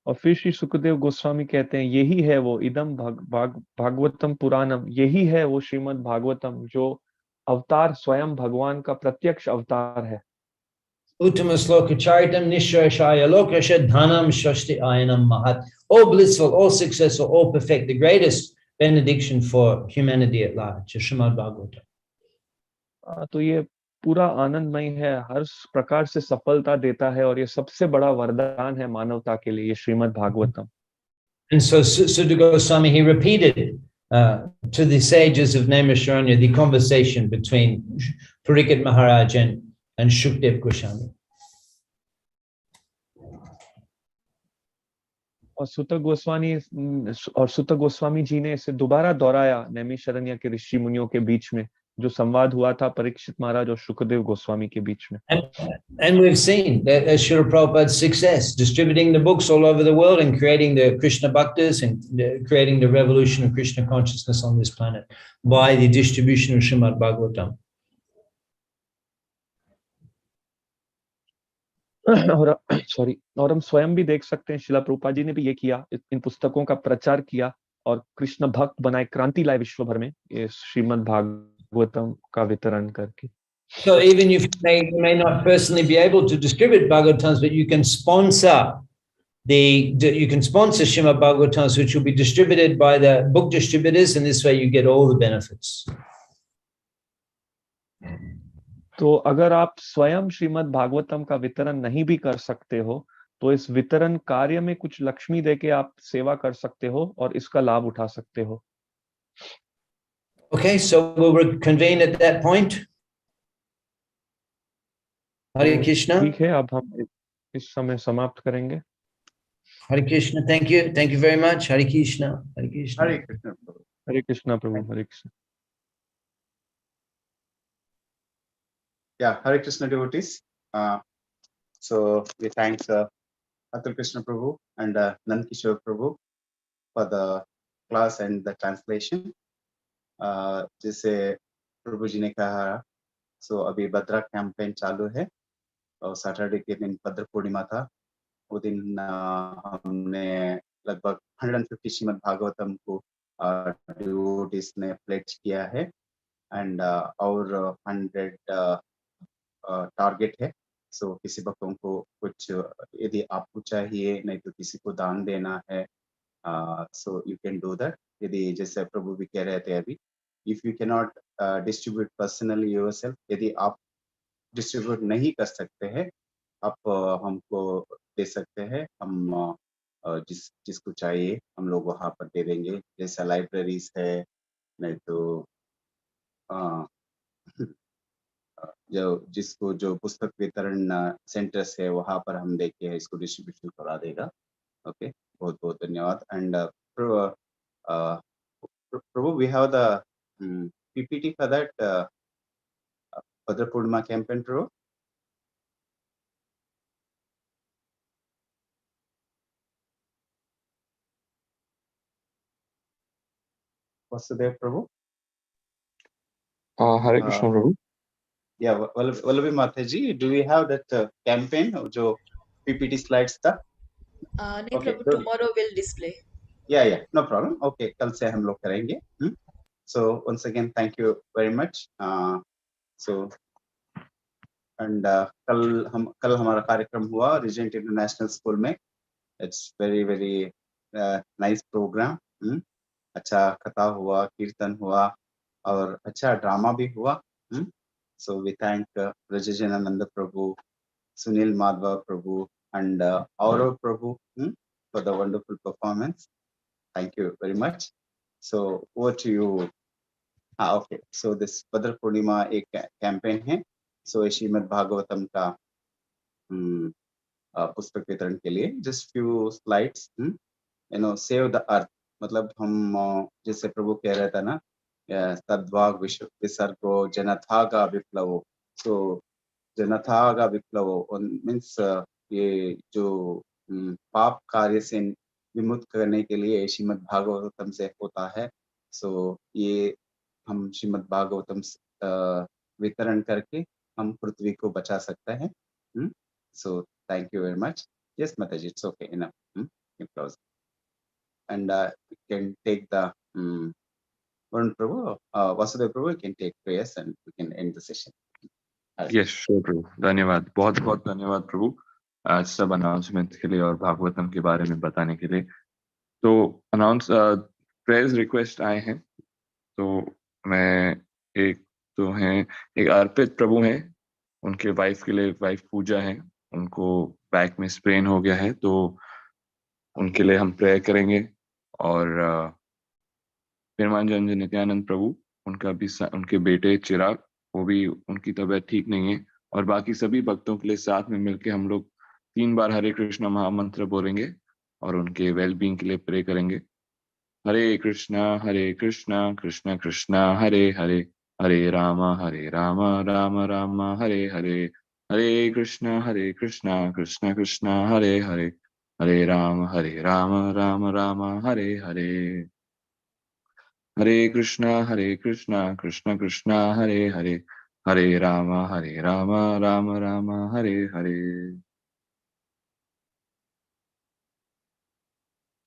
और फिर श्री सुखदेव गोस्वामी कहते हैं, यही है वो इदम भागवतम पुराणम, यही है वो श्रीमद् भागवतम जो अवतार स्वयं भगवान का प्रत्यक्ष अवतार है। Uttama sloka charitam nishashaya lokasha dhanam shashti ayanam mahat. All blissful, all successful, all perfect, the greatest benediction for humanity at large, Srimad Bhagavatam. तो ये पूरा आनंदमय है, हर प्रकार से सफलता देता है, और ये सबसे बड़ा वरदान है मानवता के लिए, ये Shrimad Bhagavatam. And so Sutta Goswami, he repeated to the sages of Naimisharanya, the conversation between Parikshit Maharaj and Shukdev Goswami. और सुत गोस्वामी जी ने इसे दोबारा दोहराया नैमिषारण्य के ऋषि मुनियों के बीच में, जो संवाद हुआ था परीक्षित महाराज और शुकदेव गोस्वामी के बीच में. And we've seen that Srila Prabhupada's success distributing the books all over the world and creating the Krishna Bhaktas and creating the revolution of Krishna consciousness on this planet by the distribution of Srimad Bhagavatam. और हम स्वयं भी देख सकते हैं शिला प्रभुपाद जी ने भी ये किया, इन पुस्तकों का प्रचार किया और कृष्ण भक्त बनाए, क्रांति लाए विश्व भर में ये श्रीमद् भागवतम का वितरण करके. So even if you may not personally be able to distribute Bhagavatams, but you can sponsor Srimad Bhagavatams, which will be distributed by the book distributors, and this way you get all the benefits. तो अगर आप स्वयं श्रीमद् भागवतम का वितरण नहीं भी कर सकते हो, तो इस वितरण कार्य में कुछ लक्ष्मी देके आप सेवा कर सकते हो और इसका लाभ उठा सकते हो. Okay, so we'll reconvene at that point. Hare Krishna. ठीक है, अब हम इस समय समाप्त करेंगे. Hare Krishna. Thank you very much. Hare Krishna. Hare Krishna. Hare Krishna. Hare Krishna, Prabhu. Hare Krishna. Yeah, Hare Krishna devotees. So we thank Atul Krishna Prabhu and Nand Kishore Prabhu for the class and the translation. जैसे प्रभु जी ने कहा, सो अभी भद्रा campaign चालू है और Saturday के दिन भद्र पूर्णिमा था. वो दिन हमने लगभग 150 श्रीमद् भागवतम को डिवोटीज ने प्लेज किया है एंड और 100 टारगेट है. सो किसी भक्तों को कुछ यदि आपको चाहिए, नहीं तो किसी को दान देना है, so you can do that. यदि जैसे प्रभु भी कह रहे थे अभी, if you can not distribute personally yourself, यदि आप डिस्ट्रीब्यूट नहीं कर सकते हैं, आप हमको दे सकते हैं. हम जिसको चाहिए हम लोग वहाँ पर दे देंगे. जैसा लाइब्रेरीज है, नहीं तो जो पुस्तक वितरण सेंटर्स है वहाँ पर हम देके इसको डिस्ट्रीब्यूशन करा देगा. ओके, बहुत बहुत धन्यवाद. And Prabhu, we have the PPT for that Bhadra Purnima campaign, Prabhu. Vasudev Prabhu. Hare Krishna, Prabhu. Yeah, Vallavi Mataji, do we have that campaign जो PPT slides था? नहीं Okay, Prabhu, tomorrow will display. Yeah, no problem. Okay, कल से हम लोग करेंगे. So once again, thank you very much. So and कल हमारा कार्यक्रम हुआ रिजेंट इंटरनेशनल स्कूल में. It's very nice program. अच्छा कथा हुआ, कीर्तन हुआ और अच्छा ड्रामा भी हुआ. So we thank Rajajanananda Prabhu, Sunil Madhva Prabhu and Aurav Prabhu for the wonderful performance. Thank you very much. So over to you. Okay, so this Bhadra Purnima एक campaign है. So श्रीमद् भागवतम का पुस्तक वितरण के लिए just few slides. Save the earth. मतलब हम जैसे प्रभु कह रहे थे ना, तद्वाग विसर्गो जनथागा विप्लवो. So जनथागा विप्लवो मीन्स ये जो पाप कार्य से विमुक्त करने के लिए श्रीमद् भागवतम से होता है. So ये हम श्रीमद् भागवतम वितरण करके हम पृथ्वी को बचा सकते हैं. So thank you very much. Yes, Mataji, it's okay enough. You close. And we can take the Varun Prabhu, Vasudev Prabhu, we can take prayers and we can end the session. Yes, sure, Prabhu. धन्यवाद, बहुत बहुत धन्यवाद प्रभु आज सब announcement के लिए और भागवतम के बारे में बताने के लिए. तो प्रेयर्स रिक्वेस्ट आए हैं. तो मैं एक अर्पित प्रभु हैं, उनके वाइफ के लिए, वाइफ पूजा है, उनको बैक में स्प्रेन हो गया है, तो उनके लिए हम प्रेयर करेंगे. और प्रेमांजन नित्यानंद प्रभु, उनका भी उनके बेटे चिराग, वो भी उनकी तबीयत ठीक नहीं है। और बाकी सभी भक्तों के लिए साथ में मिलके हम लोग 3 बार हरे कृष्णा महामंत्र बोलेंगे और उनके वेलबींग के लिए प्रे करेंगे। हरे कृष्णा कृष्णा कृष्णा हरे हरे, हरे राम राम राम हरे हरे, हरे कृष्णा कृष्णा कृष्णा हरे हरे, हरे राम राम राम हरे हरे, हरे कृष्णा कृष्णा कृष्णा हरे हरे, हरे राम राम राम हरे हरे।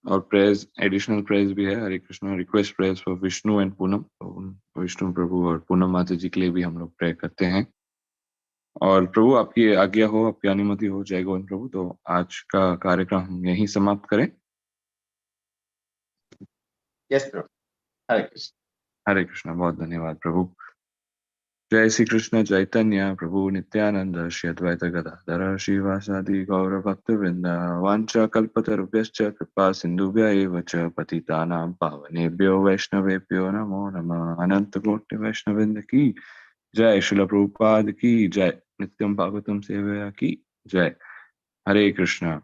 और प्रेयर्स, एडिशनल प्रेयर्स भी है। Hare Krishna request prayers for Vishnu and Poonam, Vishnu Prabhu और पूनम माता जी के लिए भी हम लोग प्रे करते हैं। और प्रभु आपकी आज्ञा हो, आपकी अनुमति हो, जय गोविंद प्रभु, तो आज का कार्यक्रम हम यहीं समाप्त करें। यस प्रभु, हरे कृष्ण, बहुत धन्यवाद प्रभु। जय श्री कृष्ण चैतन्य प्रभु नित्यानंद श्री अद्वैत गदाधर श्रीवासादि गौर भक्त वृंद, वांछा कल्पतरुभ्यश्च कृपा सिंधुभ्य एव च पतितानां पावनेभ्यो वैष्णवेभ्यो नमो नमः। अनंत कोटि वैष्णववृंद की जय, श्रील प्रभुपाद की जय, नित्यम भागवतम सेवया की जय। हरे कृष्णा।